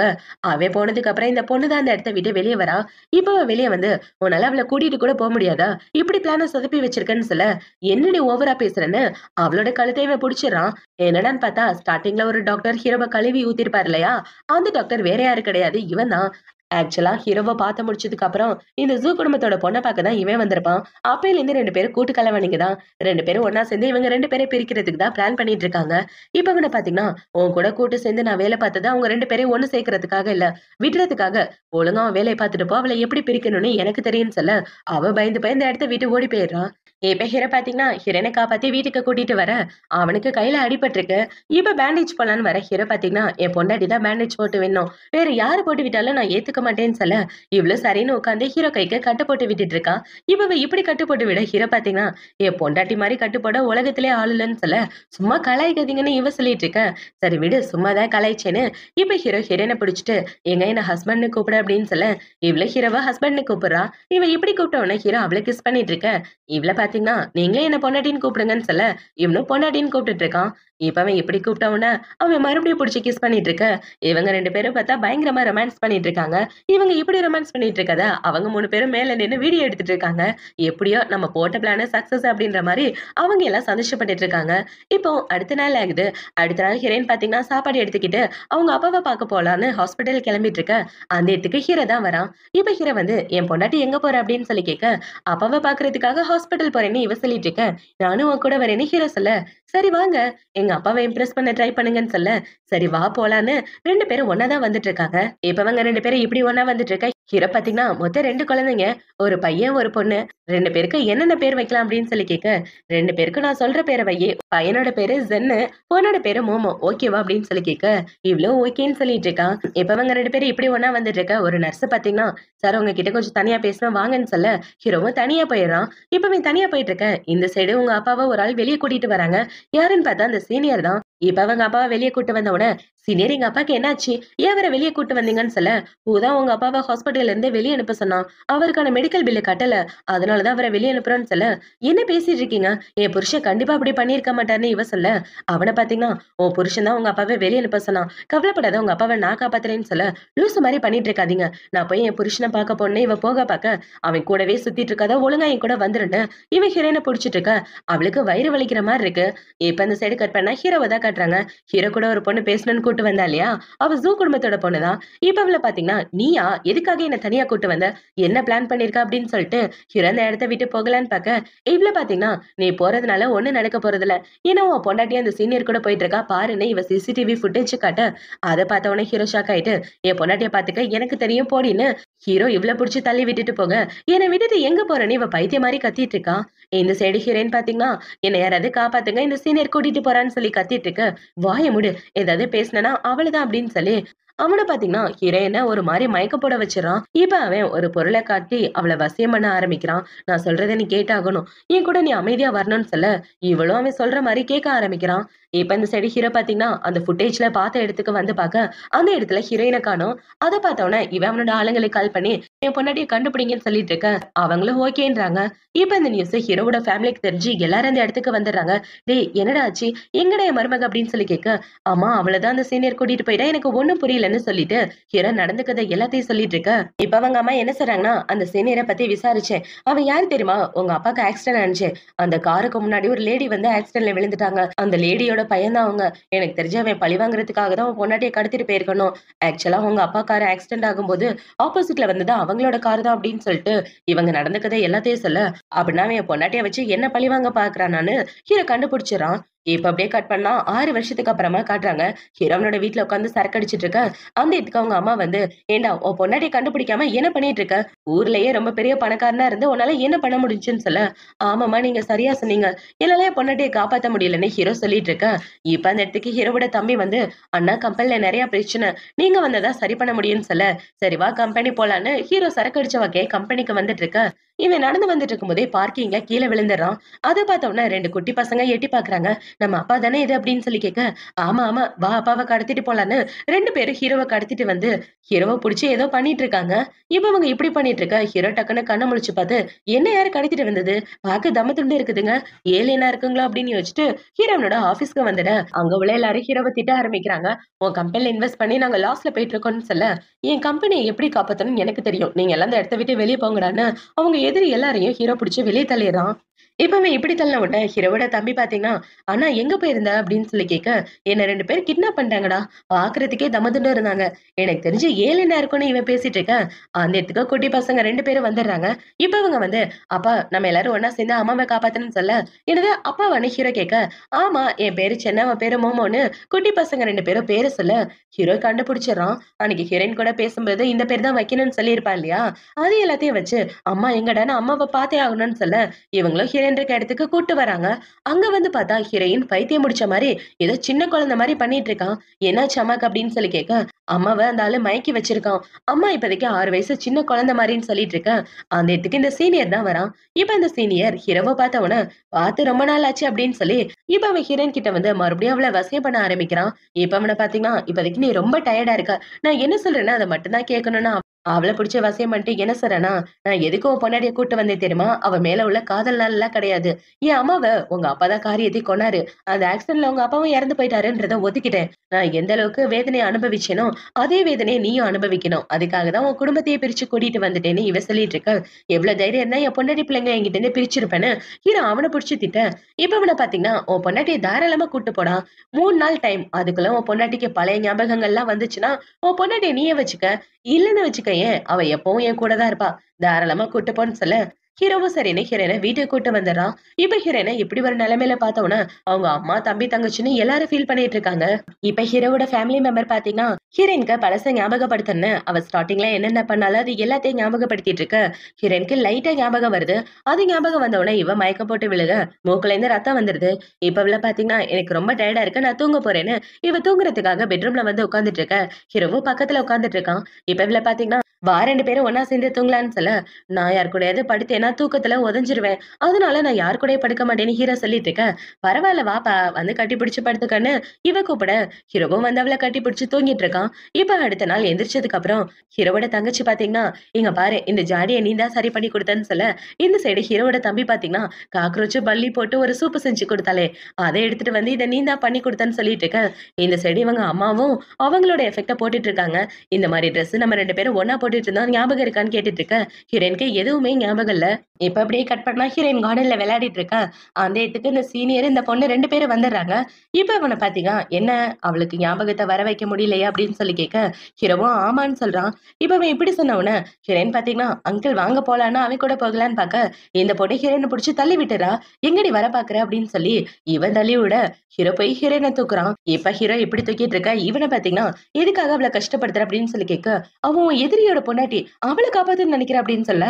அவன் போனதுக்கு அப்புறம் இந்த பொண்ணு தான் அந்த இடத்த விட்டு வெளிய வரா. இப்ப அவ வெளிய வந்து, "உன்னால அவள கூட்டிட்டு கூட போ முடியாதா? இப்படி பிளான சொதப்பி வச்சிருக்கன்னு" சொல்ல, "என்னடி ஓவரா பேசுறன்னு?" அவளோட கழுத்தை இவன் புடிச்சிடுறான். என்னடான்னு பார்த்தா, ஸ்டார்ட்டிங்ல ஒரு டாக்டர் ஹீரோவ கழுவி ஊத்திருப்பாரு இல்லையா? அந்த டாக்டர் வேற யாரும் கிடையாது. இவன் தான். ஆக்சுவலா ஹீரோவ பார்த்து முடிச்சதுக்கு அப்புறம், இந்த ஜூ குடும்பத்தோட பொண்ண பார்க்க தான் இவன் வந்திருப்பான். அப்பையிலேருந்து 2 பேரும் கூட்டு கலவாணிங்க தான். 2 பேரும் ஒண்ணா சேர்ந்து இவங்க 2 பேரையும் பிரிக்கிறதுக்கு தான் பிளான் பண்ணிட்டு இருக்காங்க. இப்ப இவன பார்த்தீங்கன்னா, உன் கூட கூட்டு சேர்ந்து நான் வேலை பார்த்தது அவங்க 2 பேரையும் ஒண்ணு சேர்க்கறதுக்காக இல்ல, விடுறதுக்காக. ஒழுங்கா அவன் வேலைய பார்த்துட்டு போ. அவள எப்படி பிரிக்கணும்னு எனக்கு தெரியும்னு சொல்ல, அவ பயந்து போய் இந்த இடத்த விட்டு ஓடி போயிடுறான். இப்ப ஹீரோ பார்த்தீங்கன்னா, ஹீரோயின காப்பாத்தி வீட்டுக்கு கூட்டிட்டு வர, அவனுக்கு கையில அடிபட்டிருக்கு. இப்ப பேண்டேஜ் போடலான்னு வர ஹீரோ பார்த்தீங்கன்னா, என் பொண்டாட்டி தான் பேண்டேஜ் போட்டு விடணும். வேற யாரு போட்டு விட்டாலும் நான் ஏத்துக்க மாட்டேன்னு சொல்ல, இவளும் சரின்னு உட்காந்து ஹீரோ கைக்கு கட்டு போட்டு விட்டுட்டு இருக்கா. இப்ப இவ இப்படி கட்டு போட்டு விட ஹீரோ பார்த்தீங்கன்னா, என் பொண்டாட்டி மாரி கட்டு போட உலகத்திலே ஆள் இல்லன்னு சொல்ல, சும்மா கலாய்க்காதீங்கன்னு இவ சொல்லிட்டு இருக்க. சரி விடு சும்மா தான் கலாய்ச்சேன்னு, இப்ப ஹீரோ ஹீரோயின பிடிச்சுட்டு, "ஏங்க என்ன ஹஸ்பண்ட்ன்னு கூப்பிடு" அப்படின்னு சொல்ல, இவள ஹீரோவ ஹஸ்பண்ட்ன்னு கூப்பிடுறா. இவ இப்படி கூப்பிட்ட உடனே ஹீரோ அவள கிஸ் பண்ணிட்டு இருக்க. இவள பார்த்தீங்கன்னா, "நீங்களே என்ன பொண்டாட்டின்னு கூப்பிடுங்கன்னு" சொல்ல, இவனும் பொண்டாட்டின்னு கூப்பிட்டுட்டு இருக்கான். இப்ப அவன் இப்படி கூப்பிட்ட உடனே, அவன் மறுபடியும் புடிச்சு கிஸ் பண்ணிட்டு இருக்க. இவங்க 2 பேரும் பார்த்தா பயங்கரமா ரொமான்ஸ் பண்ணிட்டு இருக்காங்க. இவங்க இப்படி ரொமான்ஸ் பண்ணிட்டு இருக்கத, அவங்க 3 பேரும் மேல நின்னு வீடியோ எடுத்துட்டு இருக்காங்க. எப்படியோ நம்ம போட்ட பிளான் சக்சஸ் அப்படின்ற மாரி அவங்க எல்லாம் சந்தோஷப்பட்டுட்டு இருக்காங்க. இப்போ அடுத்த நாள் ஆகுது. அடுத்த நாள் ஹீரோயின் பார்த்தீங்கன்னா, சாப்பாடு எடுத்துக்கிட்டு அவங்க அப்பாவ பார்க்க போலான்னு ஹாஸ்பிட்டல் கிளம்பிட்டு இருக்க. அந்த இடத்துக்கு ஹீரோ தான் வரான். இப்ப ஹீரோ வந்து, "என் பொண்டாட்டி எங்க போற?" அப்படின்னு சொல்லி கேட்க, "அப்பாவ பார்க்கறதுக்காக ஹாஸ்பிட்டல் போறேன்னு" இவ சொல்லிட்டு இருக்க. "நானும் உன் கூட வரேன்னு" ஹீரோ சொல்ல, "சரி வாங்க, எங்க அப்பாவ இம்ப்ரெஸ் பண்ண ட்ரை பண்ணுங்கன்னு" சொல்ல, சரி வா போலான்னு 2 பேரும் ஒண்ணா தான் வந்துட்டு இருக்காங்க. இப்ப இவங்க 2 பேரும் இப்படி ஒண்ணா வந்துட்டு இருக்க, ஹீரோ பாத்தீங்கன்னா மொத்தம் 2 குழந்தைங்க. ஒரு பையன், ஒரு பொண்ணு. 2 பேருக்கு என்னென்ன பேர் வைக்கலாம் அப்படின்னு சொல்லி கேட்க, 2 பேருக்கும் நான் சொல்ற பேர வையி. பையனோட பேரு ஜென்னு, பொண்ணோட பேரு மோமோ. ஓகேவா அப்படின்னு சொல்லி கேட்க, இவ்ளோ ஓகேன்னு சொல்லிட்டு இருக்கான். இப்ப இவங்க 2 பேரும் இப்படி ஒண்ணா வந்துட்டு இருக்க, ஒரு நர்ஸ் பாத்தீங்கன்னா, சார் உங்ககிட்ட கொஞ்சம் தனியா பேசணும் வாங்கன்னு சொல்ல, ஹீரோவும் தனியா போயிடுறான். இப்ப இவன் தனியா போயிட்டு இருக்க, இந்த சைடு உங்க அப்பாவை ஒரு ஆள் வெளிய கூட்டிட்டு வராங்க. யாருன்னு பார்த்தா அந்த சீனியர் தான். இப்ப அவங்க அப்பாவை வெளிய கூட்டு வந்த உடனே, "சீனியர் எங்க அப்பாக்கு என்னாச்சு? ஏன் அவர வெளிய கூட்டு வந்தீங்கன்னு?" சொல்ல, "பூதான் உங்க அப்பாவ ஹாஸ்பிடல்ல இருந்து வெளிய அனுப்ப சொன்னான். அவருக்கான மெடிக்கல் பில்ல கட்டல. அதனால தான் அவர வெளிய அனுப்புறோம்னு" சொல்ல, "என்ன பேசிட்டு இருக்கீங்க? என் புருஷன் கண்டிப்பா அப்படி பண்ணியிருக்க மாட்டாருன்னு" இவ சொல்ல, அவன பார்த்தீங்கன்னா, "உன் புருஷன் தான் உங்க அப்பாவ வெளிய அனுப்ப சொன்னான். கவலைப்படாத உங்க அப்பாவ நான் காப்பாத்துறேன்னு" சொல்ல, "லூசு மாரி பண்ணிட்டு இருக்காதீங்க. நான் போய் என் புருஷன பார்க்க போனேன்." இவ போக பார்க்க, அவன் கூடவே சுத்திட்டு இருக்காத, "ஒழுங்கா என் கூட வந்துருன்னு" இவன் ஹீரோயின புடிச்சிட்டு இருக்க, அவளுக்கு வயிறு வலிக்கிற மாரி இருக்கு. இப்ப இந்த சைடு கட் பண்ணா ஹீரோவ தான் காட்டுறாங்க. ஹீரோ கூட ஒரு பொண்ணு பேசணும்னு கூட்டு வந்தா இல்லையா? அவ ஜூ குடும்பத்தோட பொண்ணு தான். இப்ப அவள பாத்தீங்கன்னா, "நீயா? எதுக்காக என்ன தனியா கூட்டு வந்த? என்ன பிளான் பண்ணியிருக்க?" அப்படின்னு சொல்லிட்டு ஹீரோ அந்த இடத்த விட்டு போகலான்னு பாக்க, இவள பாத்தீங்கன்னா, "நீ போறதுனால ஒண்ணும் நடக்க போறதில்ல. ஏன்னா உன் பொண்டாட்டி அந்த சீனியர் கூட போயிட்டு இருக்கா பாருன்னு" இவ சிசிடிவி ஃபுட்டேஜ் காட்ட, அத பார்த்த உடனே ஹீரோ ஷாக் ஆயிட்டு, "என் பொண்டாட்டிய பாத்துக்க எனக்கு தெரியும் போடின்னு" ஹீரோ இவள புடிச்சு தள்ளி விட்டுட்டு போக, "என்ன விட்டுட்டு எங்க போறன்னு?" இவ பைத்தியம் மாரி கத்திட்டு இருக்கா. இந்த சைடு ஹீரோயின் பாத்தீங்கன்னா, "என்ன யாராவது காப்பாத்துங்க, இந்த சீனியர் கூட்டிட்டு போறான்னு" சொல்லி கத்திட்டு இருக்கு. "வாய மூடு. ஏதாவது பேசுனேன்னா அவ்வளவுதான்" அப்படின்னு சொல்லி அவன பாத்தீங்கன்னா ஹீரோயின ஒரு மாரி மயக்கம் போட வச்சிடறான். இப்ப அவன் ஒரு பொருள காட்டி அவள வசியம் பண்ண ஆரம்பிக்கிறான். "நான் சொல்றத நீ கேட்டாகணும். என் கூட நீ அமைதியா வரணும்னு" சொல்ல, இவளும் அவன் சொல்ற மாரி கேட்க ஆரம்பிக்கிறான். இப்ப இந்த சைடு ஹீரோ பாத்தீங்கன்னா, அந்த ஃபுட்டேஜ்ல பார்த்த இடத்துக்கு வந்து பாக்க, அந்த இடத்துல ஹீரோயின காணோம். அத பார்த்த உடனே இவன் அவனோட ஆளுங்களுக்கு கால் பண்ணி, "என் பொண்டாட்டிய கண்டுபிடிங்கன்னு" சொல்லிட்டு இருக்க, அவங்களும் ஓகேன்றாங்க. இப்ப இந்த நியூஸ் ஹீரோவோட ஃபேமிலிக்கு தெரிஞ்சு எல்லாரும் அந்த இடத்துக்கு வந்துடுறாங்க. "டேய் என்னடா ஆச்சு? எங்கடா என் மருமக?" அப்படின்னு சொல்லி கேட்க, "ஆமா அவளதான் அந்த சீனியர் கூட்டிட்டு போயிட்டா. எனக்கு ஒண்ணும் புரியலன்னு" சொல்லிட்டு ஹீரோ நடந்துக்கத எல்லாத்தையும் சொல்லிட்டு இருக்க, இப்ப அவங்க அம்மா என்ன சொல்றாங்கன்னா, "அந்த சீனியர பத்தி விசாரிச்சேன். அவன் யாரு தெரியுமா? உங்க அப்பாக்கு ஆக்சிடென்ட் ஆனுச்சு. அந்த காருக்கு முன்னாடி ஒரு லேடி வந்து ஆக்சிடென்ட்ல விழுந்துட்டாங்க. அந்த லேடியோட பையன் தான் அவங்க. எனக்கு தெரிஞ்சு அவன் பழி வாங்குறதுக்காக தான் உன் பொண்டாட்டிய கடத்திட்டு போயிருக்கணும். ஆக்சுவலா உங்க அப்பா கார் ஆக்சிடென்ட் ஆகும்போது ஆப்போசிட்ல வந்தது அவங்களோட கார் தான்" அப்படின்னு சொல்லிட்டு இவங்க நடந்துக்கத எல்லாத்தையும் சொல்ல, அப்படின்னா அவன் என் பொண்டாட்டிய வச்சு என்ன பழிவாங்க பாக்குறானான்னு ஹீரோ கண்டுபிடிச்சிடறான். இப்ப அப்படியே கட் பண்ணா 6 வருஷத்துக்கு அப்புறமா காட்டுறாங்க. ஹீரோ அவனோட வீட்ல உட்கார்ந்து சரக்கு அடிச்சிட்டு இருக்க, அந்த இடத்துக்கு அவங்க அம்மா வந்து, "ஏன்டா உன் பொண்டாட்டிய கண்டுபிடிக்காம என்ன பண்ணிட்டு இருக்க? ஊர்லயே ரொம்ப பெரிய பணக்காரனா இருந்து உன்னால என்ன பண்ண முடிஞ்சுன்னு" சொல்ல, "ஆமாம்மா நீங்க சரியா சொன்னீங்க. என்னால என் பொண்டாட்டிய காப்பாத்த முடியலன்னு" ஹீரோ சொல்லிட்டு இருக்க, இப்ப அந்த இடத்துக்கு ஹீரோவோட தம்பி வந்து, "அண்ணா கம்பெனில நெறைய பிரச்சனை. நீங்க வந்தா தான் சரி பண்ண முடியும்னு" சொல்ல, "சரி வா கம்பெனி போலான்னு" ஹீரோ சரக்கு அடிச்ச வகைய கம்பெனிக்கு வந்துட்டு இருக்க, இவன் நடந்து வந்துட்டு இருக்கும்போதே பார்க்கிங்ல கீழ விழுந்துடுறான். அத பார்த்த உடனே 2 குட்டி பசங்க எட்டி பார்க்குறாங்க. "நம்ம அப்பா தானே இது?" அப்படின்னு சொல்லி கேட்க, "ஆமா, ஆமா. வா அப்பாவ கடத்திட்டு போலான்னு" 2 பேரும் ஹீரோவ கடத்திட்டு வந்து ஹீரோவ புடிச்சு ஏதோ பண்ணிட்டு இருக்காங்க. இப்ப அவங்க இப்படி பண்ணிட்டு இருக்க, ஹீரோ டக்குன்னு கண்ண முழிச்சு பார்த்து, "என்ன யாரு கடத்திட்டு வந்தது? பார்க்க தம்ம துண்டு இருக்குதுங்க. ஏலியனா இருக்குங்களா?" அப்படின்னு யோசிச்சுட்டு ஹீரோவனோட ஆபீஸ்க்கு வந்துட, அங்க உள்ள எல்லாரும் ஹீரோவ திட்ட ஆரம்பிக்கிறாங்க. "உன் கம்பெனில இன்வெஸ்ட் பண்ணி நாங்க லாஸ்ல போயிட்டு இருக்கோம்னு" சொல்ல, "என் கம்பெனிய எப்படி காப்பாத்தணும்னு எனக்கு தெரியும். நீங்க எல்லாம் இந்த இடத்த விட்டு வெளிய போங்கடான்னு" அவங்க எதிரி எல்லாரையும் ஹீரோ புடிச்சு வெளிய தள்ளிடுறான். இப்ப அவன் இப்படி தள்ளின உடனே ஹீரோவோட தம்பி பாத்தீங்கன்னா, "அண்ணா எங்க போயிருந்த?" அப்படின்னு சொல்லி கேட்க, "என்ன 2 பேர் கிட்னாப் பண்ணிட்டாங்கடா. பாக்குறதுக்கே தமதுண்டு இருந்தாங்க. எனக்கு தெரிஞ்சு ஏலியனா இருக்கும்னு" இவன் பேசிட்டு இருக்க, அந்த இடத்துக்கு குட்டி பசங்க 2 பேரும் வந்துடுறாங்க. இப்ப அவங்க வந்து, "அப்பா நம்ம எல்லாரும் ஒண்ணா சேர்ந்து அம்மாவ காப்பாத்தணும்னு" சொல்ல, "என்னது அப்பாவான்னு?" ஹீரோ கேட்க, "ஆமா என் பேரு சென்னு, அவன் பேரு மோமோன்னு" குட்டி பசங்க 2 பேரும் பேர சொல்ல, ஹீரோ கண்டுபிடிச்சிடுறான். அன்னைக்கு ஹீரோயின் கூட பேசும்போது இந்த பேர் தான் வைக்கணும்னு சொல்லியிருப்பா இல்லையா? அது எல்லாத்தையும் வச்சு, "அம்மா எங்கடான்னு" அம்மாவ பாத்தே ஆகணும்னு சொல்ல, இவங்களும் ஹீரோயின் இருக்க இடத்துக்கு கூட்டு வராங்க. அங்க வந்து பார்த்தா ஹீரோயின் பைத்தியம் முடிச்ச மாரி ஏதோ சின்ன குழந்தை மாரி பண்ணிட்டு இருக்கான். "என்னாச்சு அம்மாக்கு?" அப்படின்னு சொல்லி கேட்க, அம்மாவ அந்த ஆளு மயக்கி வச்சிருக்கான். அம்மா இப்போதைக்கு 6 வயசு சின்ன குழந்தை மாரின்னு சொல்லிட்டு இருக்க, அந்த இடத்துக்கு இந்த சீனியர் தான் வரான். இப்ப இந்த சீனியர் ஹீரோவ பார்த்த உடனே, "பார்த்து ரொம்ப நாள் ஆச்சு" அப்படின்னு சொல்லி இப்ப அவன் ஹீரோயின் கிட்ட வந்து மறுபடியும் அவள வசியம் பண்ண ஆரம்பிக்கிறான். இப்ப அவன பார்த்தீங்கன்னா, "இப்போதைக்கு நீ ரொம்ப டயர்டா இருக்க. நான் என்ன சொல்றேனோ அத மட்டும் தான் கேட்கணும்னு" அவள புடிச்சு வசியம் பண்ணிட்டு என்ன சொல்றேன்னா, "நான் எதுக்கு உன் பொண்டாட்டிய கூட்டு வந்தேன் தெரியுமா? அவ மேல உள்ள காதல்னாலலாம் கிடையாது. என் அம்மாவ உங்க அப்பா தான் கார் ஏத்தி கொன்னாரு. அந்த ஆக்சிடென்ட்ல உங்க அப்பாவும் இறந்து போயிட்டாருன்றத ஒத்துக்கிட்டேன். நான் எந்த அளவுக்கு வேதனைய அனுபவிச்சேனோ, அதே வேதனைய நீயும் அனுபவிக்கணும். அதுக்காக தான் உன் குடும்பத்தையே பிரிச்சு கூட்டிட்டு வந்துட்டேன்னு" இவ சொல்லிட்டு இருக்க. எவ்வளவு தைரியம் இருந்தா என் பொண்டாட்டி பிள்ளைங்க என்கிட்ட இருந்து பிரிச்சிருப்பேன்னு ஹீரோ அவன புடிச்சு திட்ட. இப்ப அவன பாத்தீங்கன்னா, "உன் பொண்டாட்டிய தாராளமா கூட்டு போடா. 3 நாள் டைம். அதுக்குள்ள உன் பொண்டாட்டிக்கு பழைய ஞாபகங்கள்லாம் வந்துச்சுன்னா, உன் பொண்டாட்டிய நீயே வச்சுக்க. இல்லன்னு வச்சுக்கயேன், அவ எப்பவும் என் கூட தான் இருப்பா. தாராளமா கூட்டு போன்னு" சொல்ல, ஹீரோவும் சரின்னு ஹீரோயினை வீட்டுக்கு கூட்டு வந்துடுறான். இப்ப ஹீரோயினை இப்படி ஒரு நிலைமையில பார்த்தோன்னே அவங்க அம்மா தம்பி தங்கச்சின்னு எல்லாரும் ஃபீல் பண்ணிட்டு இருக்காங்க. இப்ப ஹீரோவோட ஃபேமிலி மெம்பர் பாத்தீங்கன்னா ஹீரோயினுக்கு பழச ஞாபகப்படுத்தன்னு அவ ஸ்டார்டிங்ல என்னென்ன பண்ணாலும் அது எல்லாத்தையும் ஞாபகப்படுத்திட்டு இருக்க. ஹீரோயினுக்கு லைட்டா ஞாபகம் வருது. அது ஞாபகம் வந்த உடனே இவ மயக்கம் போட்டு விழுக மூக்குல இருந்து ரத்தம் வந்துருது. இப்ப இவள பாத்தீங்கன்னா எனக்கு ரொம்ப டயர்டா இருக்கு, நான் தூங்க போறேன்னு இவ தூங்குறதுக்காக பெட்ரூம்ல வந்து உட்கார்ந்துட்டு இருக்க. ஹீரோவும் பக்கத்துல உட்கார்ந்துட்டு இருக்கான். இப்ப இவள பாத்தீங்கன்னா வா 2 பேரும் ஒண்ணா சேர்ந்து தூங்கலான்னு சொல்ல, நான் யார் கூடயாவது படுத்தேன்னா தூக்கத்துல உதஞ்சிருவேன், அதனால நான் யார் கூடயும் படுக்க மாட்டேன்னு ஹீரோ சொல்லிட்டு இருக்க. பரவாயில்ல வாப்பா வந்து கட்டி பிடிச்சு படுத்துக்கன்னு இவ கூப்பிட ஹீரோவும் வந்து அவளை கட்டி பிடிச்சு தூங்கிட்டு இருக்கான். இப்ப அடுத்த நாள் எந்திரிச்சதுக்கு அப்புறம் ஹீரோவோட தங்கச்சி பாத்தீங்கன்னா இங்க பாரு இந்த ஜாடியை நீ தான் சரி பண்ணி கொடுத்தன்னு சொல்ல, இந்த சைடு ஹீரோவோட தம்பி பாத்தீங்கன்னா காக்ரோச் பல்லி போட்டு ஒரு சூப்பு செஞ்சு கொடுத்தாலே அதை எடுத்துட்டு வந்து இதை நீ தான் பண்ணி கொடுத்தன்னு சொல்லிட்டு இருக்க. இந்த சைடு இவங்க அம்மாவும் அவங்களோட எஃபெக்ட போட்டுட்டு இருக்காங்க. இந்த மாதிரி ட்ரெஸ் நம்ம 2 பேரும் ஒண்ணா போட்டுட்டு இருந்தா ஞாபகம் இருக்கான்னு கேட்டுட்டு இருக்க. ஹீரோயினுக்கு எதுவுமே ஞாபகம் இல்ல. இப்ப அப்படியே கட் பண்ணா ஹீரோயின் கார்டன்ல விளையாடிட்டு இருக்கா. அந்த இடத்துக்கு இந்த சீனியர் இந்த பொண்ணு 2 பேரும் வந்துடுறாங்க. இப்ப அவனை பாத்தீங்க என்ன அவளுக்கு ஞாபகத்தை வர வைக்க முடியலையா அப்படின்னு சொல்லி கேட்க ஹீரோவும் ஆமான்னு சொல்றான். இப்ப அவன் இப்படி சொன்ன உடனே ஹீரோயின் பாத்தீங்கன்னா அங்கிள் வாங்க போலான்னு அவன் கூட போகலான்னு பாக்க இந்த பொண்ணு ஹீரோயினை பிடிச்சி தள்ளி விட்டுறா. எங்கடி வர பாக்குற அப்படின்னு சொல்லி இவன் தள்ளி விட ஹீரோ போய் ஹீரோயினை தூக்குறான். இப்ப ஹீரோ இப்படி தூக்கிட்டு இருக்க இவனை பாத்தீங்கன்னா எதுக்காக அவளை கஷ்டப்படுத்துற அப்படின்னு சொல்லி கேட்க அவன் எதிரியோட பொண்டாட்டி அவளை காப்பாத்துன்னு நினைக்கிற அப்படின்னு சொல்ல,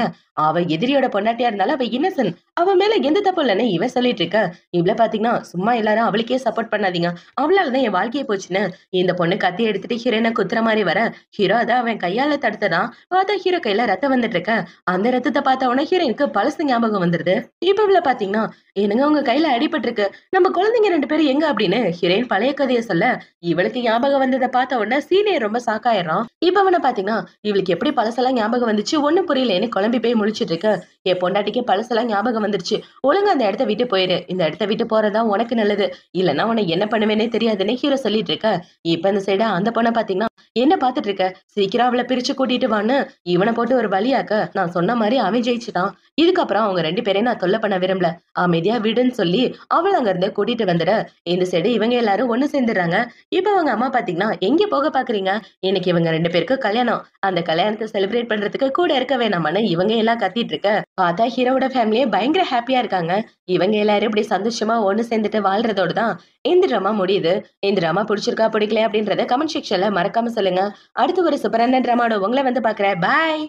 அவ எதிரியோட பொண்டாட்டியா இருந்தாலும் அவ இன்னசென்ட், அவ மேல எந்த தப்பு இல்லைன்னு இவன் சொல்லிட்டு இருக்க. இவ்வளவு பாத்தீங்கன்னா சும்மா எல்லாரும் அவளுக்கே சப்போர்ட் பண்ணாதீங்க, அவளாலதான் என் வாழ்க்கையை போச்சுன்னு இந்த பொண்ணு கத்தி எடுத்துட்டு ஹீரோயினை குத்துற மாதிரி வர ஹீரோ அதை அவன் கையால தடுத்ததான் பார்த்தா ஹீரோ கையில ரத்தம் வந்துட்டு இருக்க. அந்த ரத்தத்தை பார்த்த உடனே ஹீரோயினுக்கு பழசு ஞாபகம் வந்துருது. இப்ப இவ்வளவு பாத்தீங்கன்னா என்னங்க உங்க கையில அடிபட்டு இருக்கு, நம்ம குழந்தைங்க 2 பேரும் எங்க அப்படின்னு ஹீரோயின் பழைய கதையை சொல்ல இவளுக்கு ஞாபகம் வந்ததை பார்த்த உடனே சீனியர் ரொம்ப சாக்காயிடுறான். இப்ப அவனை பாத்தீங்கன்னா இவளுக்கு எப்படி பழசெல்லாம் ஞாபகம் வந்துச்சு ஒண்ணும் புரியலன்னு குழம்பி போய் முழிச்சிட்டு இருக்க. என் பொண்டாட்டிக்கு பழசெல்லாம் ஞாபகம் வந்துருச்சு, ஒழுங்கா அந்த இடத்த விட்டு போயிரு, இந்த இடத்த விட்டு போறதா உனக்கு நல்லது, இல்லன்னா உன்னை என்ன பண்ணுவேனே தெரியாதுன்னு ஹீரோ சொல்லிட்டு இருக்க. இப்ப இந்த சைடா அந்த பொண்ணை பாத்தீங்கன்னா என்ன பாத்துட்டு இருக்க, சீக்கிரம் அவளை பிரிச்சு கூட்டிட்டு வான்னு இவனை போட்டு ஒரு வழியாக்க. நான் சொன்ன மாதிரி அவன் ஜெயிச்சுட்டான். இதுக்கப்புறம் அவங்க 2 பேரையும் நான் தொல்லை பண்ண விரும்பல, அமைதியா விடுன்னு சொல்லி அவள் அங்க இருந்து கூட்டிட்டு வந்துட இந்த சைடு இவங்க எல்லாரும் ஒண்ணு சேர்ந்துடுறாங்க. இப்ப அவங்க அம்மா பாத்தீங்கன்னா எங்க போக பாக்குறீங்க, இன்னைக்கு இவங்க 2 பேருக்கு கல்யாணம், அந்த கல்யாணத்தை செலிப்ரேட் பண்றதுக்கு கூட இருக்க வேணாமான்னு இவங்க எல்லாம் கத்திட்டு இருக்க. பார்த்தா ஹீரோவோட ஃபேமிலியே பயங்கர ஹாப்பியா இருக்காங்க. இவங்க எல்லாரும் இப்படி சந்தோஷமா ஒண்ணு சேர்ந்துட்டு வாழ்றதோட தான் இந்த டிராமா முடியுது. இந்த டிராமா பிடிச்சிருக்கா பிடிக்கல அப்படின்றத கமெண்ட் செக்ஷன்ல மறக்காம சொல்லுங்க. அடுத்து ஒரு சூப்பரான டிராமாவோட உங்களை வந்து பாக்குறேன். பாய்.